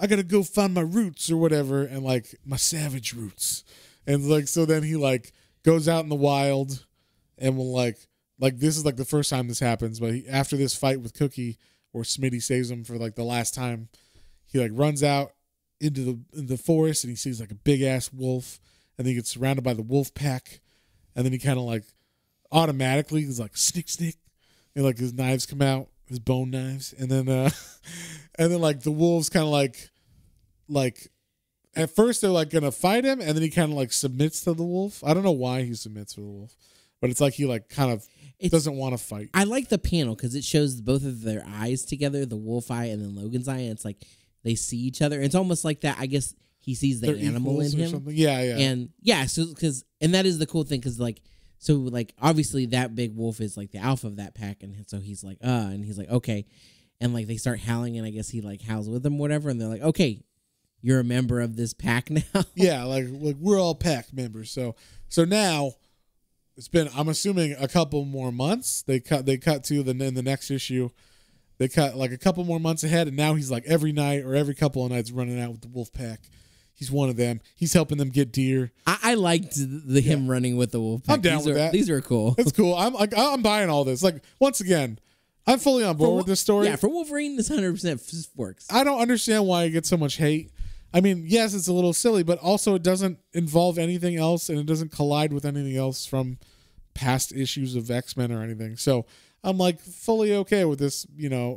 Speaker 1: gotta go find my roots or whatever, and like my savage roots, and like so then he like goes out in the wild, and will like this is like the first time this happens, but after this fight with Cookie, where Smitty saves him for like the last time, he like runs out into the forest, and he sees like a big ass wolf, and then he gets surrounded by the wolf pack, and then he kind of like automatically is like snick, and like his knives come out, his bone knives, and then like the wolves kind of like at first they're like gonna fight him, and then he kind of like submits to the wolf. I don't know why he submits to the wolf, but it's like he like kind of doesn't want to fight. I
Speaker 2: like the panel because it shows both of their eyes together, the wolf eye and then Logan's eye, and it's like they see each other. It's almost like that. I guess he sees the animal in him.
Speaker 1: Yeah.
Speaker 2: And so and that is the cool thing because like obviously that big wolf is like the alpha of that pack, and so he's like and he's like okay, and like they start howling, and I guess he like howls with them, whatever, and they're like okay, you're a member of this pack now.
Speaker 1: Yeah, like we're all pack members. So now. It's been, I'm assuming, a couple more months. They cut to in the next issue. They cut like a couple more months ahead, and now he's like every night or every couple of nights running out with the wolf pack. He's one of them. He's helping them get deer.
Speaker 2: I liked him running with the wolf pack.
Speaker 1: I'm down with that.
Speaker 2: These are cool.
Speaker 1: It's cool. I'm buying all this. Like once again, I'm fully on board with this story.
Speaker 2: Yeah, for Wolverine, this 100% works.
Speaker 1: I don't understand why it gets so much hate. I mean, yes, it's a little silly, but also it doesn't involve anything else, and it doesn't collide with anything else from past issues of X-Men or anything. So I'm like fully okay with this,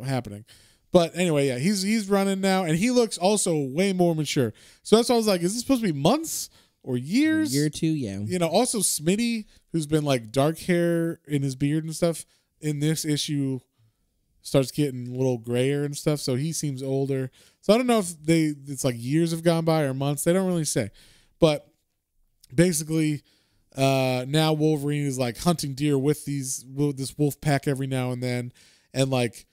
Speaker 1: happening. But anyway, yeah, he's running now, and he looks also way more mature. So that's why I was like, is this supposed to be months or years?
Speaker 2: A year or two, yeah.
Speaker 1: Also Smitty, who's been like dark hair in his beard and stuff, in this issue starts getting a little grayer and stuff, so he seems older. So I don't know if it's like years have gone by or months. They don't really say. But basically, now Wolverine is like hunting deer with this wolf pack every now and then, and like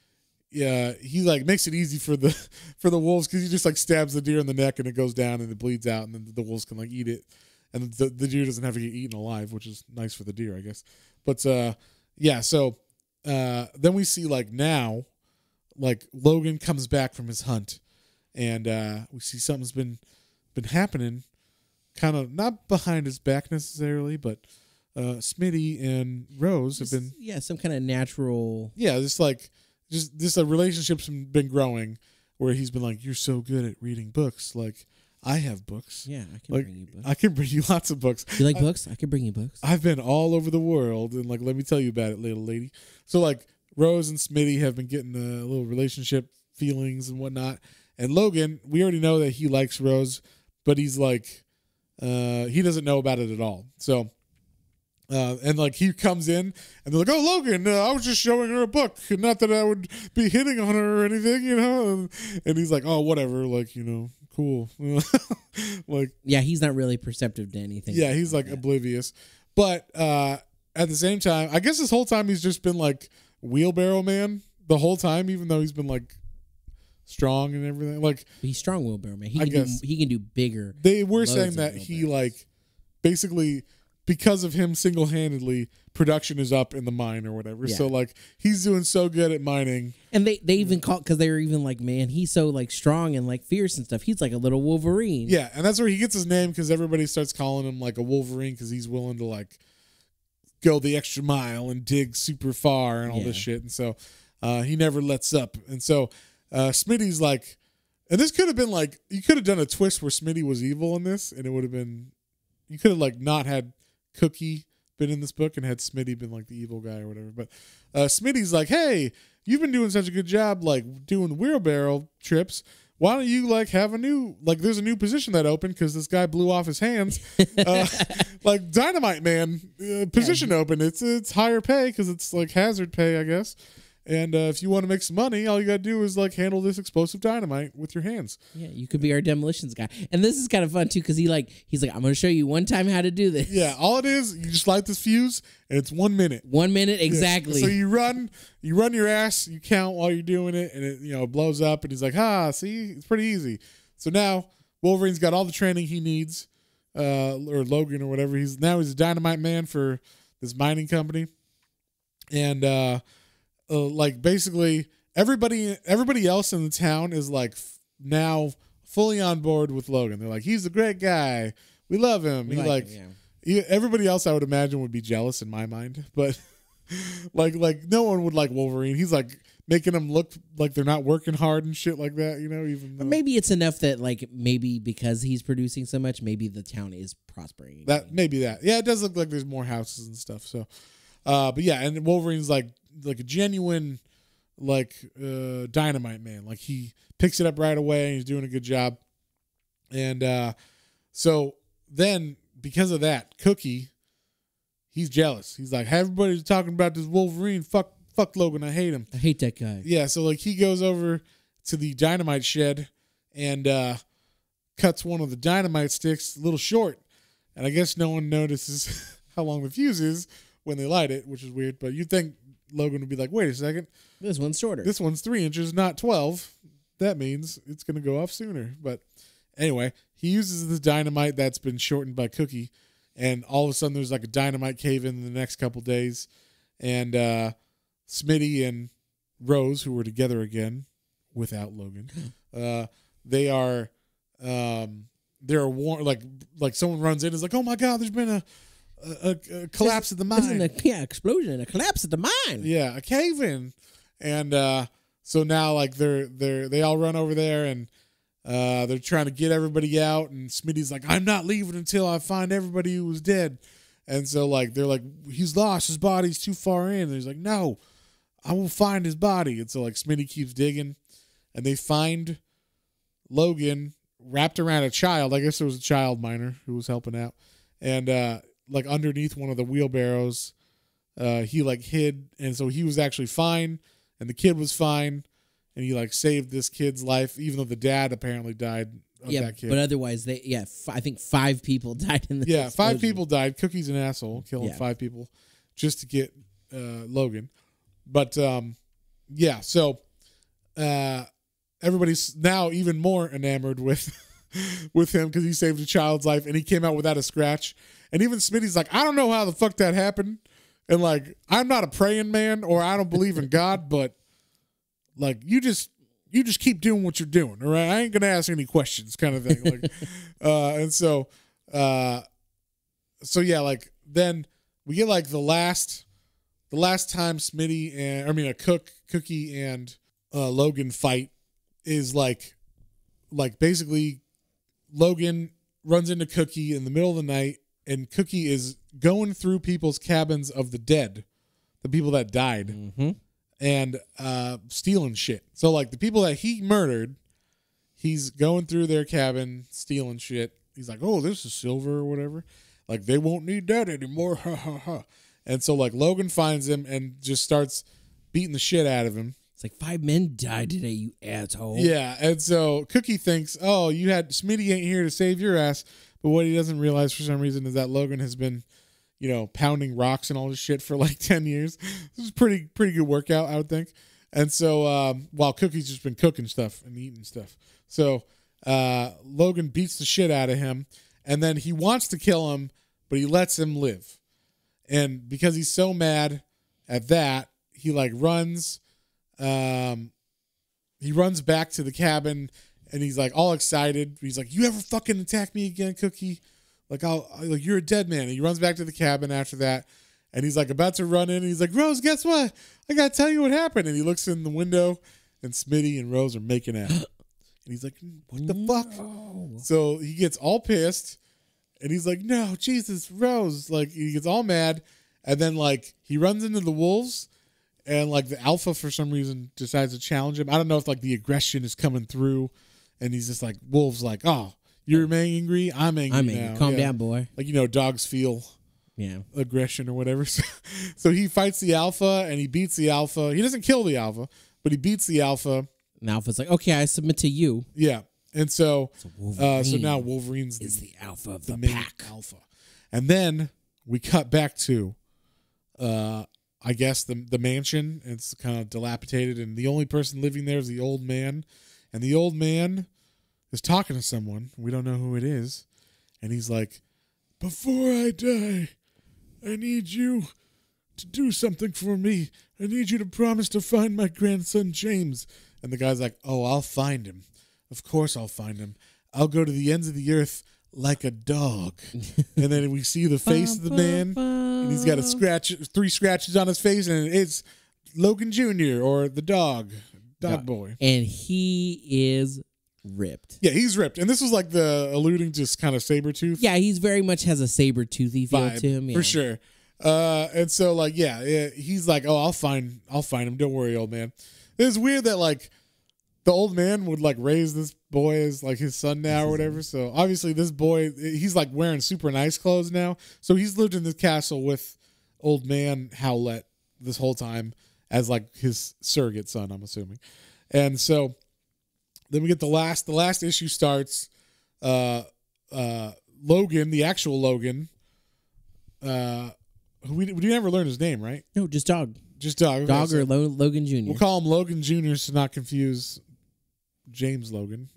Speaker 1: he like makes it easy for the wolves because he just like stabs the deer in the neck and it goes down and it bleeds out, and then the wolves can like eat it, and the deer doesn't have to get eaten alive, which is nice for the deer, I guess. But yeah, so then we see like now, like Logan comes back from his hunt, and we see something's been happening, kind of not behind his back necessarily, but Smitty and Rose have been
Speaker 2: some kind of natural
Speaker 1: just a relationship's been growing where he's been like, you're so good at reading books, like I have books.
Speaker 2: Yeah, I can bring you books.
Speaker 1: I can bring you lots of books.
Speaker 2: You like books? I can bring you books.
Speaker 1: I've been all over the world, and like, let me tell you about it, little lady. So like, Rose and Smitty have been getting a little relationship feelings and whatnot. And Logan, we already know that he likes Rose, but he's like, he doesn't know about it at all. So, and like he comes in, and they're like, "Oh, Logan, I was just showing her a book, not that I would be hitting on her or anything, And he's like, "Oh, whatever, like, cool." Like,
Speaker 2: yeah, he's not really perceptive to anything.
Speaker 1: Yeah, he's like oblivious. But at the same time, I guess this whole time he's just been like wheelbarrow man the whole time, even though he's been like strong and everything. Like,
Speaker 2: he's strong wheelbarrow man. He can do bigger.
Speaker 1: They were saying that he like basically, because of him single-handedly, production is up in the mine or whatever. Yeah. So like he's doing so good at mining.
Speaker 2: And they even call, because they were even like, man, he's so like strong and like fierce and stuff. He's like a little Wolverine.
Speaker 1: Yeah, and that's where he gets his name, because everybody starts calling him like a Wolverine because he's willing to like go the extra mile and dig super far and all this shit. And so he never lets up. And so Smitty's like, and this could have been like, you could have done a twist where Smitty was evil in this, and it would have been, you could have like not had Cookie been in this book and had Smitty been like the evil guy or whatever. But Smitty's like, hey, you've been doing such a good job like doing wheelbarrow trips. Why don't you like have a new, like there's a new position that opened because this guy blew off his hands. Like Dynamite Man position open. It's higher pay because it's like hazard pay, I guess. And if you want to make some money, all you got to do is like handle this explosive dynamite with your hands.
Speaker 2: Yeah, you could be our demolitions guy. And this is kind of fun too, because he's like, I'm going to show you one time how to do this.
Speaker 1: Yeah, all it is, you just light this fuse, and it's 1 minute.
Speaker 2: 1 minute, exactly.
Speaker 1: Yeah. So you run your ass, you count while you're doing it, and it blows up. And he's like, see, it's pretty easy. So now Wolverine's got all the training he needs, or Logan or whatever. He's a dynamite man for this mining company, and like basically everybody else in the town is like now fully on board with Logan. They're like, he's a great guy, we love him. Everybody else I would imagine would be jealous in my mind, but like no one would like Wolverine. He's like making them look like they're not working hard and shit like that, even though
Speaker 2: maybe it's enough that like maybe because he's producing so much, maybe the town is prospering again.
Speaker 1: Yeah, it does look like there's more houses and stuff. So but yeah, and Wolverine's like a genuine dynamite man. Like he picks it up right away and he's doing a good job. And so then because of that, Cookie, he's jealous. He's like, everybody's talking about this Wolverine. Fuck Logan. I hate him.
Speaker 2: I hate that guy.
Speaker 1: Yeah, so like he goes over to the dynamite shed and cuts one of the dynamite sticks a little short. And I guess no one notices how long the fuse is when they light it, which is weird. But you'd think Logan would be like, wait a second.
Speaker 2: This one's shorter.
Speaker 1: This one's 3 inches, not 12. That means it's going to go off sooner. But anyway, he uses the dynamite that's been shortened by Cookie. And all of a sudden there's like a dynamite cave in the next couple days. And Smitty and Rose, who were together again without Logan, they're warned, like someone runs in and is like, oh my God, there's been a collapse of the mine.
Speaker 2: Explosion and a collapse of the mine.
Speaker 1: Yeah, a cave in. And so now like they all run over there and they're trying to get everybody out, and Smitty's like, I'm not leaving until I find everybody who was dead. And so like they're like, he's lost, his body's too far in. And he's like, no, I will find his body. And so like Smitty keeps digging and they find Logan wrapped around a child. I guess there was a child miner who was helping out. And like underneath one of the wheelbarrows, he like hid, and so he was actually fine, and the kid was fine, and he like saved this kid's life, even though the dad apparently died of that kid.
Speaker 2: But otherwise, I think 5 people died in this.
Speaker 1: Yeah,
Speaker 2: explosion.
Speaker 1: 5 people died. Cookie's an asshole, killing 5 people just to get Logan. But yeah, so everybody's now even more enamored with him because he saved a child's life and he came out without a scratch. And even Smitty's like, I don't know how the fuck that happened. And like, I'm not a praying man or I don't believe in God, but like, you just keep doing what you're doing. All right. I ain't going to ask any questions kind of thing. Like, and so yeah, like then we get like the last time Smitty and Cookie and Logan fight is like basically Logan runs into Cookie in the middle of the night, and Cookie is going through people's cabins of the dead, the people that died, and stealing shit. So like the people that he murdered, he's going through their cabin stealing shit. He's like, oh, this is silver or whatever. Like they won't need that anymore. Ha ha ha. And so like Logan finds him and just starts beating the shit out of him.
Speaker 2: It's like 5 men died today, you asshole.
Speaker 1: Yeah, and so Cookie thinks, oh, Smitty ain't here to save your ass. But what he doesn't realize for some reason is that Logan has been, pounding rocks and all this shit for like 10 years. This is pretty good workout, I would think. And so while Cookie's just been cooking stuff and eating stuff. So Logan beats the shit out of him, and then he wants to kill him, but he lets him live. And because he's so mad at that, he like runs. He runs back to the cabin, and he's like all excited. He's like, "You ever fucking attack me again, Cookie? Like you're a dead man." And he runs back to the cabin after that, and he's like about to run in. And he's like, "Rose, guess what? I gotta tell you what happened." And he looks in the window, and Smitty and Rose are making out. And he's like, "What the fuck?" So he gets all pissed, and he's like, "No, Jesus, Rose!" Like he gets all mad, and then like he runs into the wolves. And like the alpha for some reason decides to challenge him. I don't know if like the aggression is coming through, and he's just like, Wolf's like, oh, you're angry? I'm angry now.
Speaker 2: Calm down, boy.
Speaker 1: Like, dogs feel aggression or whatever. So he fights the alpha and he beats the alpha. He doesn't kill the alpha, but he beats the alpha.
Speaker 2: And Alpha's like, okay, I submit to you.
Speaker 1: Yeah. And so now Wolverine's
Speaker 2: the alpha of the
Speaker 1: main
Speaker 2: pack.
Speaker 1: Alpha. And then we cut back to I guess the mansion. It's kind of dilapidated, and the only person living there is the old man. And the old man is talking to someone. We don't know who it is. And he's like, before I die, I need you to do something for me. I need you to promise to find my grandson, James. And the guy's like, oh, I'll find him. Of course I'll find him. I'll go to the ends of the earth like a dog. And then we see the face of the man, and he's got 3 scratches on his face, and it's Logan Jr. or the dog boy.
Speaker 2: And he is ripped.
Speaker 1: Yeah, he's ripped. And this was like the alluding to kind of Sabretooth.
Speaker 2: Yeah, he's very much has a Saber-toothy feel to him. Yeah.
Speaker 1: For sure. And so like, he's like, oh, I'll find him. Don't worry, old man. It's weird that like the old man would like raise this boy as like his son now or whatever. So obviously this boy, he's like wearing super nice clothes now. So he's lived in this castle with old man Howlett this whole time as like his surrogate son, I'm assuming. And so then we get the last issue starts. Logan, the actual Logan, who we never learned his name, right?
Speaker 2: No, just Dog.
Speaker 1: Just Dog.
Speaker 2: Dog or Logan Jr.
Speaker 1: We'll call him Logan Jr. to not confuse James Logan.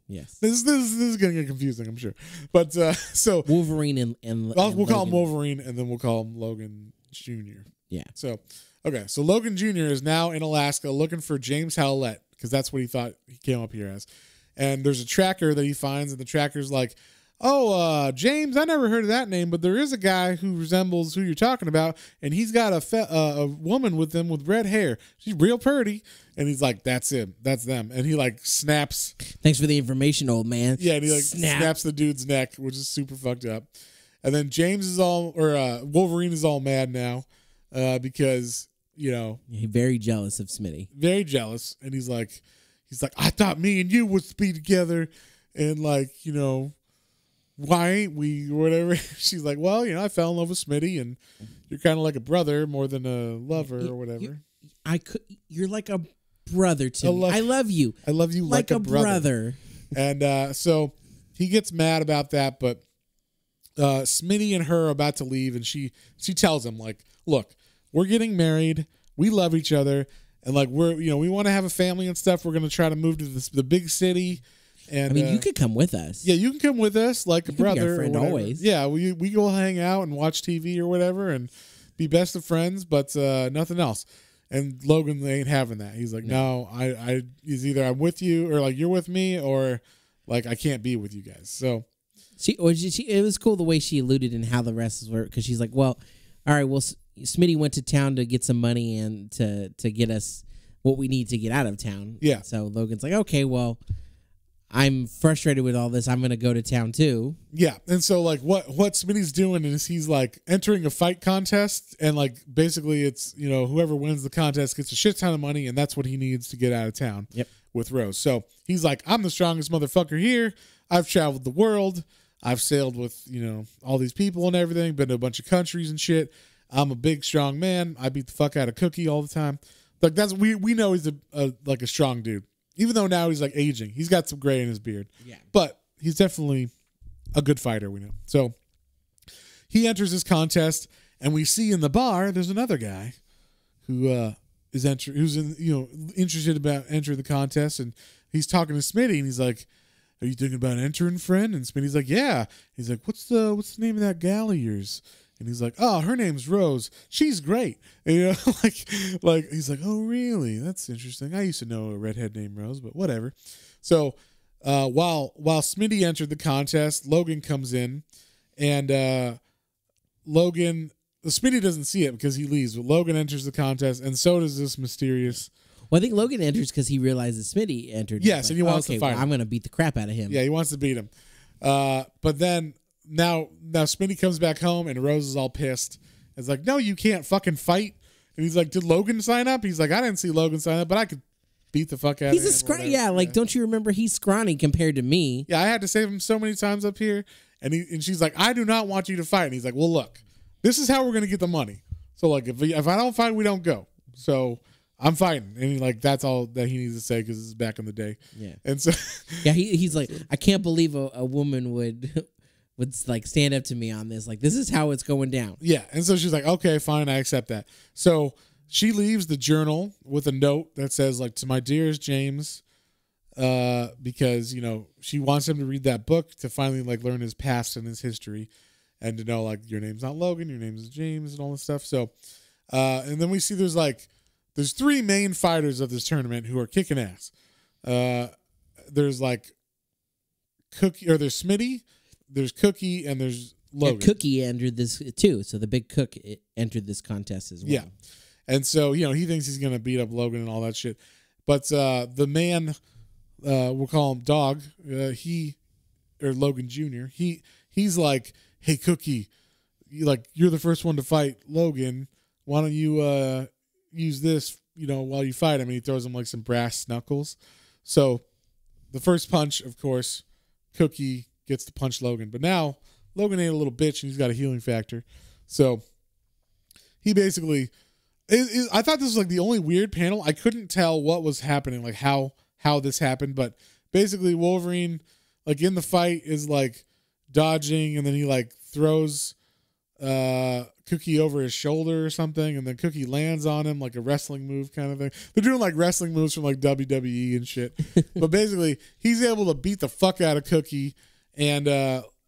Speaker 2: Yes.
Speaker 1: This is going to get confusing, I'm sure. But so
Speaker 2: Wolverine and
Speaker 1: we'll call him Wolverine, and then we'll call him Logan Jr.
Speaker 2: Yeah.
Speaker 1: So, okay. So Logan Jr. is now in Alaska looking for James Howlett because that's what he thought he came up here as. And there's a tracker that he finds, and the tracker's like, oh, James, I never heard of that name, but there is a guy who resembles who you're talking about, and he's got a woman with him with red hair. She's real pretty. And he's like, that's him. That's them. And he like snaps.
Speaker 2: Thanks for the information, old man.
Speaker 1: Yeah, and he like snaps the dude's neck, which is super fucked up. And then Wolverine is all mad now because, you know.
Speaker 2: He's very jealous of Smitty.
Speaker 1: Very jealous. And he's like, I thought me and you would be together, and like, you know, why ain't we, or whatever. She's like, well, you know, I fell in love with Smitty, and you're kind of like a brother more than a lover or whatever.
Speaker 2: You're like a brother to me. I love you.
Speaker 1: I love you like a brother. And so he gets mad about that, but Smitty and her are about to leave, and she tells him, like, look, we're getting married. We love each other. And like, we want to have a family and stuff. We're going to try to move to the big city. And
Speaker 2: I mean, you could come with us.
Speaker 1: Yeah, you can come with us like a brother.
Speaker 2: Be our friend always.
Speaker 1: Yeah, we go hang out and watch TV or whatever and be best of friends, but nothing else. And Logan ain't having that. He's like, no, I is either I'm with you or like you're with me, or like I can't be with you guys. So
Speaker 2: it was cool the way she alluded and how the rest were, because she's like, well, all right, well, Smitty went to town to get some money and to get us what we need to get out of town.
Speaker 1: Yeah.
Speaker 2: So Logan's like, okay, well, I'm frustrated with all this. I'm going to go to town too.
Speaker 1: Yeah. And so like what Smitty's doing is he's like entering a fight contest, and like basically it's, you know, whoever wins the contest gets a shit ton of money, and that's what he needs to get out of town.
Speaker 2: Yep.
Speaker 1: With Rose. So he's like, I'm the strongest motherfucker here. I've traveled the world. I've sailed with, you know, all these people and everything, been to a bunch of countries and shit. I'm a big, strong man. I beat the fuck out of Cookie all the time. Like that's, we know he's like a strong dude. Even though now he's like aging, he's got some gray in his beard. Yeah. But he's definitely a good fighter, we know. So he enters this contest, and we see in the bar there's another guy who who's interested about entering the contest, and he's talking to Smitty, and he's like, "Are you thinking about entering, friend?" And Smitty's like, "Yeah." He's like, "What's the name of that gal of yours?" And he's like, "Oh, her name's Rose. She's great." And, you know, like he's like, "Oh, really? That's interesting. I used to know a redhead named Rose, but whatever." So while Smitty entered the contest, Logan comes in, and Smitty doesn't see it because he leaves, but Logan enters the contest, and so does this mysterious.
Speaker 2: Well, I think Logan enters because he realizes Smitty entered.
Speaker 1: Yes,
Speaker 2: like,
Speaker 1: and he wants to fight him.
Speaker 2: I'm going to beat the crap out of him.
Speaker 1: Yeah, he wants to beat him. But then now Smitty comes back home, and Rose is all pissed. It's like, no, you can't fucking fight. And he's like, did Logan sign up? He's like, I didn't see Logan sign up, but I could beat the fuck out of him.
Speaker 2: He's a scrawny. Yeah, like, don't you remember he's scrawny compared to me?
Speaker 1: Yeah, I had to save him so many times up here. And she's like, I do not want you to fight. And he's like, well, look, this is how we're gonna get the money. So like if I don't fight, we don't go. So I'm fighting, and like that's all that he needs to say because this is back in the day.
Speaker 2: Yeah,
Speaker 1: and so
Speaker 2: yeah, he's like, I can't believe a woman would like stand up to me on this. Like this is how it's going down.
Speaker 1: Yeah, and so she's like, okay, fine, I accept that. So she leaves the journal with a note that says like, to my dearest James, because she wants him to read that book to finally like learn his past and his history, and to know like your name's not Logan, your name is James, and all this stuff. So, and then we see there's three main fighters of this tournament who are kicking ass. There's like there's Smitty, there's Cookie, and there's Logan.
Speaker 2: Yeah, Cookie entered this too, so the big cook entered this contest as well.
Speaker 1: Yeah, and so he thinks he's gonna beat up Logan and all that shit, but the man, we'll call him Dog, or Logan Jr. He's like, hey Cookie, you're the first one to fight Logan. Why don't you use this, while you fight him? And he throws him like some brass knuckles. So the first punch, of course, Cookie gets to punch Logan. But now Logan ain't a little bitch and he's got a healing factor. So he basically, I thought this was like the only weird panel. I couldn't tell what was happening, like how this happened. But basically Wolverine, like in the fight, is like dodging, and then he like throws Cookie over his shoulder or something, and then Cookie lands on him like a wrestling move kind of thing. They're doing like wrestling moves from like WWE and shit. But basically he's able to beat the fuck out of Cookie, and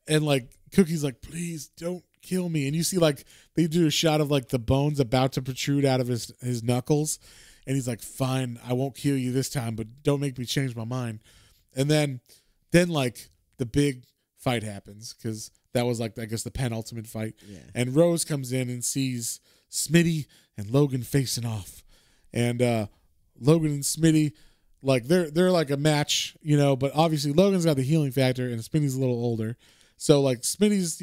Speaker 1: like Cookie's like, please don't kill me. And you see like they do a shot of like the bones about to protrude out of his knuckles, and he's like, fine, I won't kill you this time, but don't make me change my mind. And then like the big fight happens, because that was like, I guess, the penultimate fight. Yeah. And Rose comes in and sees Smitty and Logan facing off. And Logan and Smitty, like they're like a match, but obviously Logan's got the healing factor and Smitty's a little older. So like Smitty's,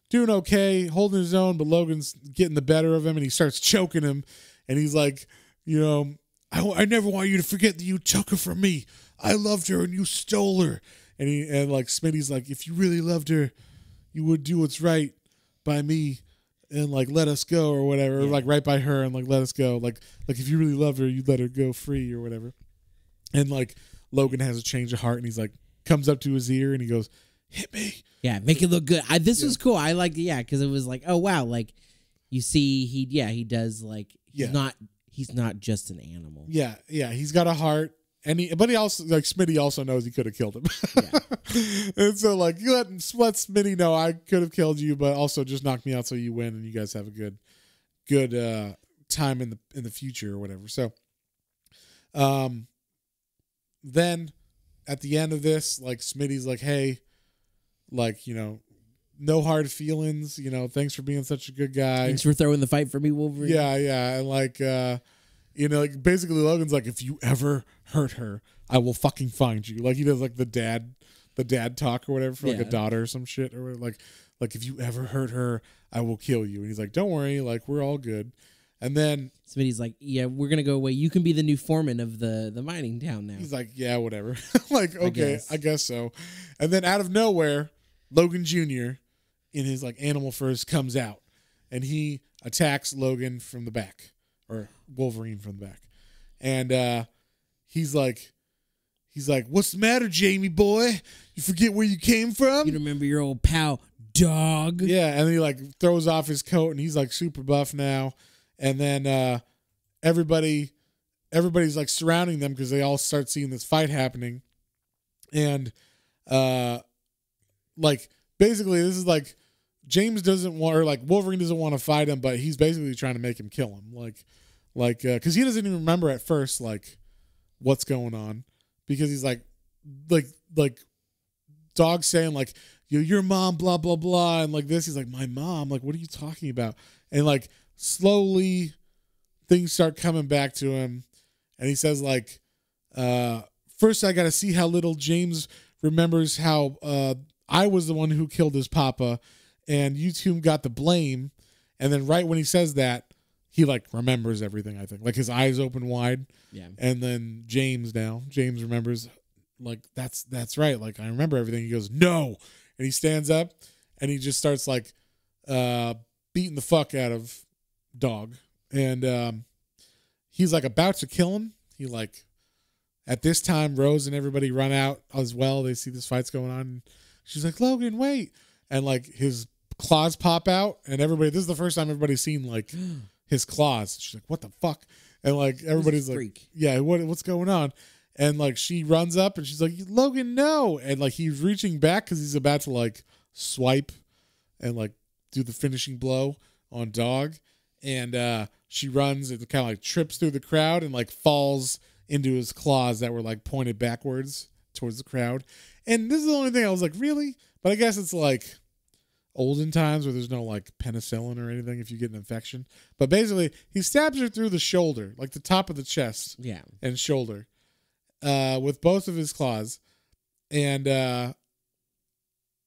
Speaker 1: doing okay, holding his own, but Logan's getting the better of him, and he starts choking him. And he's like, I never want you to forget that you took her from me. I loved her and you stole her. And like Smitty's like, if you really loved her, you would do what's right by me and like let us go or whatever, or like right by her and like let us go. Like if you really loved her, you'd let her go free or whatever. And like Logan has a change of heart, and he's like, comes up to his ear and he goes, hit me.
Speaker 2: Yeah, make it look good. This was cool. I liked it, because it was like, oh wow, like you see he does like he's not just an animal. Yeah,
Speaker 1: he's got a heart. But he also, like, Smitty also knows he could have killed him. Yeah. And so, like, you let Smitty know I could have killed you, but also just knock me out so you win and you guys have a good time in the future or whatever. So, then at the end of this, like, Smitty's like, hey, like, no hard feelings, thanks for being such a good guy.
Speaker 2: Thanks for throwing the fight for me, Wolverine.
Speaker 1: Yeah. And like, like basically Logan's like, if you ever hurt her, I will fucking find you. Like he does like the dad talk or whatever for like a daughter or some shit or whatever. Like if you ever hurt her, I will kill you. And he's like, don't worry, like we're all good. And then
Speaker 2: Smitty's like, yeah, we're gonna go away. You can be the new foreman of the mining town now.
Speaker 1: He's like, yeah, whatever. Like, okay, I guess so. And then out of nowhere, Logan Jr. in his like animal furs comes out, and he attacks Logan from the back, or Wolverine from the back. And he's like, what's the matter, Jamie boy? You forget where you came from?
Speaker 2: You remember your old pal, Dog?
Speaker 1: Yeah, and then he like throws off his coat, and he's like super buff now. And then everybody's like surrounding them because they all start seeing this fight happening. And like basically this is like James doesn't want, or like Wolverine doesn't want to fight him, but he's basically trying to make him kill him. Like because he doesn't even remember at first like what's going on, because he's like Dog saying like, your mom, blah blah blah, and like this. He's like, my mom? Like, what are you talking about? And like slowly things start coming back to him, and he says like, first I got to see how little James remembers how I was the one who killed his papa, and you two got the blame. And then right when he says that, he like remembers everything. I think like his eyes open wide.
Speaker 2: Yeah. And
Speaker 1: then James remembers, like that's right. Like I remember everything. He goes, no. And he stands up and he just starts like beating the fuck out of Dog. And he's like about to kill him. He like, at this time, Rose and everybody run out as well. They see this fight's going on. And she's like, Logan, wait. And like his claws pop out, and everybody, this is the first time everybody's seen like his claws. She's like, what the fuck? And like everybody's like, yeah, what's going on? And like she runs up and she's like, Logan, no. And like he's reaching back because he's about to like swipe and like do the finishing blow on Dog. And she runs and kind of like trips through the crowd and like falls into his claws that were like pointed backwards towards the crowd. And this is the only thing I was like, really? But I guess it's like olden times where there's no like penicillin or anything if you get an infection. But basically, he stabs her through the shoulder, like the top of the chest, and shoulder, with both of his claws, and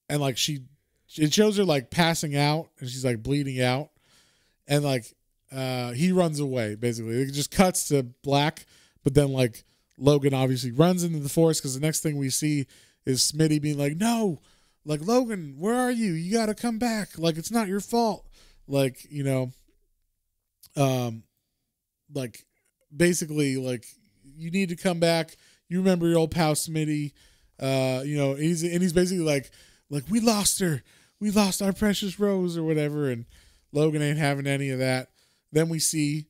Speaker 1: like it shows her like passing out, and she's like bleeding out, and like he runs away. Basically, it just cuts to black, but then like Logan obviously runs into the forest because the next thing we see is Smitty being like, no. Like, Logan, where are you? You got to come back. Like, it's not your fault. Like, you know, like, basically, like, you need to come back. You remember your old pal Smitty. You know, he's basically like, we lost her. We lost our precious Rose or whatever. And Logan ain't having any of that. Then we see,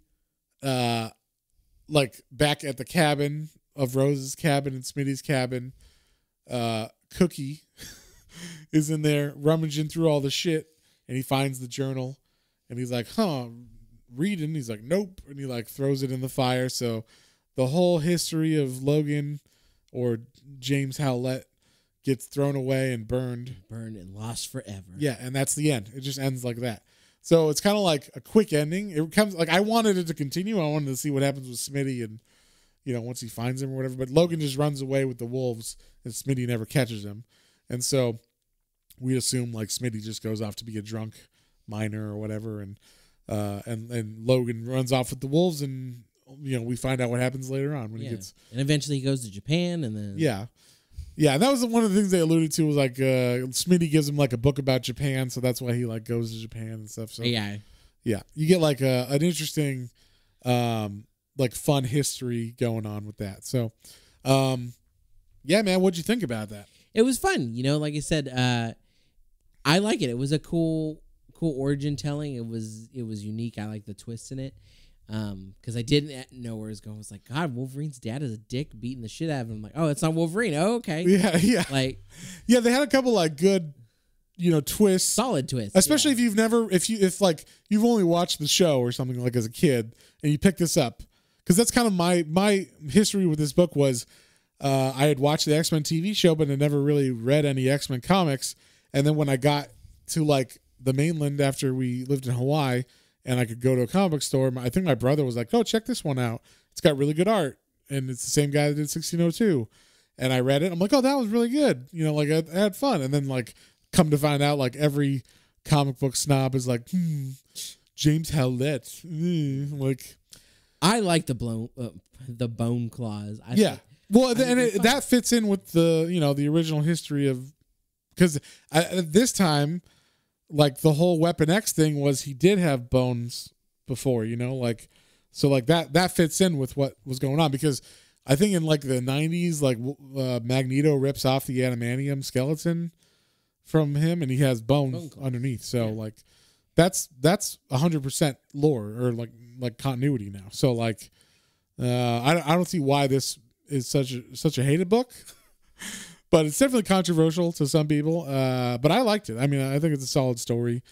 Speaker 1: like, back at the cabin of Rose's cabin and Smitty's cabin, Cookie is in there rummaging through all the shit, and he finds the journal, and he's like, reading. He's like, nope, and he like throws it in the fire. So the whole history of Logan or James Howlett gets thrown away and burned and lost forever. Yeah, and that's the end. It just ends like that. So it's kind of like a quick ending. It comes like I wanted it to continue. I wanted to see what happens with Smitty and, you know, once he finds him or whatever. But Logan just runs away with the wolves, and Smitty never catches him. And so we assume like Smitty just goes off to be a drunk miner or whatever, and Logan runs off with the wolves, and you know we find out what happens later on when he gets. And eventually he goes to Japan, and then yeah, and that was one of the things they alluded to was like Smitty gives him like a book about Japan, so that's why he like goes to Japan and stuff. So yeah, you get like an interesting, like fun history going on with that. So, yeah, man, what'd you think about that? It was fun, you know. Like I said, I like it. It was a cool origin telling. It was unique. I like the twists in it, because I didn't know where it was going. I was like, God, Wolverine's dad is a dick beating the shit out of him. I'm like, oh, it's not Wolverine. Oh, okay. Yeah. Like, yeah, they had a couple like good, you know, twists, solid twists. Especially if you've only watched the show or something like as a kid, and you pick this up, because that's kind of my history with this book was. I had watched the X-Men TV show, but I never really read any X-Men comics. And then when I got to like the mainland after we lived in Hawaii and I could go to a comic book store, I think my brother was like, oh, check this one out. It's got really good art. And it's the same guy that did 1602. And I read it. I'm like, oh, that was really good. You know, like I had fun. And then like come to find out like every comic book snob is like, James Howlett. Like, I like the bone claws. Well, that fits in with the, you know, the original history of, because at this time, like the whole Weapon X thing was he did have bones before, you know, like, so like that fits in with what was going on, because I think in like the 90s, like Magneto rips off the adamantium skeleton from him and he has bone underneath. So like that's 100% lore or like continuity now. So like I don't see why this is such a hated book, but it's definitely controversial to some people. But I liked it. I mean, I think it's a solid story,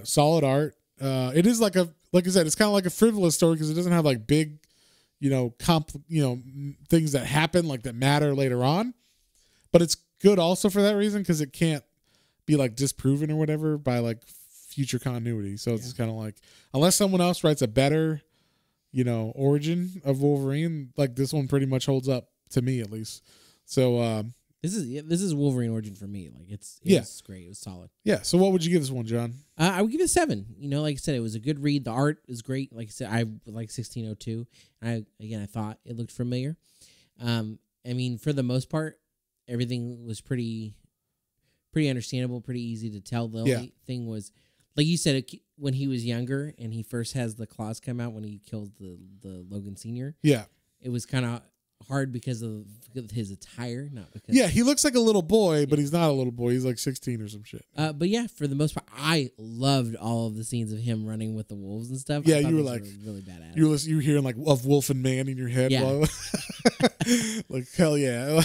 Speaker 1: solid art. It is like I said, it's kind of like a frivolous story because it doesn't have like big, you know, things that happen like that matter later on. But it's good also for that reason because it can't be like disproven or whatever by like future continuity. So it's just kind of like, unless someone else writes a better, you know, origin of Wolverine, like this one pretty much holds up to me at least. So this is Wolverine Origin for me. Like it's great. It was solid. Yeah. So what would you give this one, John? I would give it a 7. You know, like I said, it was a good read. The art is great. Like I said, I like 1602. I thought it looked familiar. I mean, for the most part, everything was pretty understandable, pretty easy to tell. The only thing was
Speaker 2: like you said, when he was younger and he first has the claws come out when he kills the Logan Senior.
Speaker 1: Yeah,
Speaker 2: it was kind of hard because of his attire, not because.
Speaker 1: Yeah, he looks like a little boy, but he's not a little boy. He's like 16 or some shit.
Speaker 2: But yeah, for the most part, I loved all of the scenes of him running with the wolves and stuff.
Speaker 1: Yeah, you were like
Speaker 2: really badass.
Speaker 1: You were hearing like of Wolf and Man in your head.
Speaker 2: Yeah.
Speaker 1: Like hell yeah.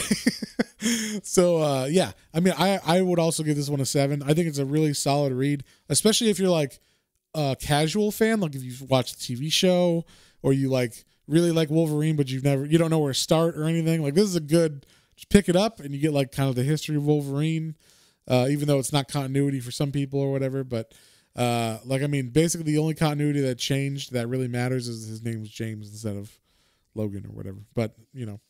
Speaker 1: So yeah, I mean, I would also give this one a 7. I think it's a really solid read, especially if you're like a casual fan, like if you've watched the TV show or you like really like Wolverine, but you don't know where to start or anything. Like this is a good, just pick it up and you get like kind of the history of Wolverine, even though it's not continuity for some people or whatever. But like, I mean, basically the only continuity that changed that really matters is his name was James instead of Logan or whatever. But you know,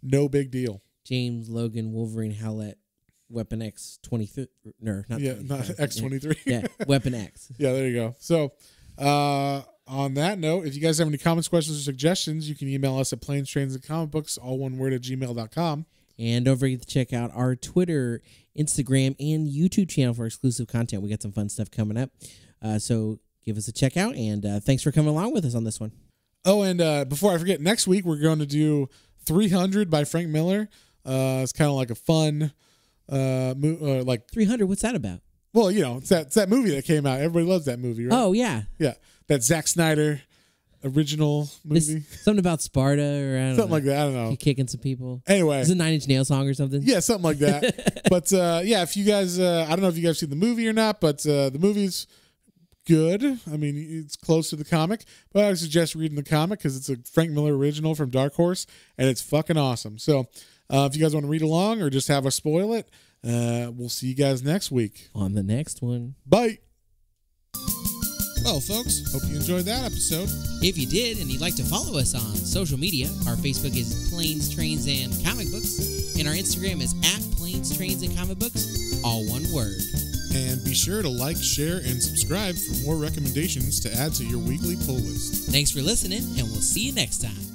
Speaker 1: no big deal.
Speaker 2: James, Logan, Wolverine, Howlett, Weapon X 23. No, not
Speaker 1: X-23.
Speaker 2: Yeah, Weapon X.
Speaker 1: Yeah, there you go. So, on that note, if you guys have any comments, questions, or suggestions, you can email us at planestrains.comicbooks, all one word, at gmail.com.
Speaker 2: And don't forget to check out our Twitter, Instagram, and YouTube channel for exclusive content. We got some fun stuff coming up. So give us a check out, and thanks for coming along with us on this one.
Speaker 1: Oh, and before I forget, next week we're going to do 300 by Frank Miller. It's kind of like a fun, like
Speaker 2: 300. What's that about?
Speaker 1: Well, you know, it's that movie that came out. Everybody loves that movie, right?
Speaker 2: Oh yeah,
Speaker 1: yeah, that Zack Snyder original movie.
Speaker 2: Something about Sparta or I don't
Speaker 1: something
Speaker 2: know.
Speaker 1: like that. I don't know.
Speaker 2: Kicking some people.
Speaker 1: Anyway,
Speaker 2: it's a 9 Inch Nails song or something.
Speaker 1: Yeah, something like that. But yeah, if you guys, I don't know if you guys seen the movie or not, but the movie's good. I mean, it's close to the comic, but I suggest reading the comic because it's a Frank Miller original from Dark Horse, and it's fucking awesome. So if you guys want to read along or just have us spoil it, we'll see you guys next week
Speaker 2: on the next one.
Speaker 1: Bye. Well, folks, hope you enjoyed that episode.
Speaker 2: If you did and you'd like to follow us on social media, our Facebook is Planes, Trains, and Comic Books, and our Instagram is @Planes, Trains, and Comic Books, all one word.
Speaker 1: And be sure to like, share, and subscribe for more recommendations to add to your weekly pull list.
Speaker 2: Thanks for listening, and we'll see you next time.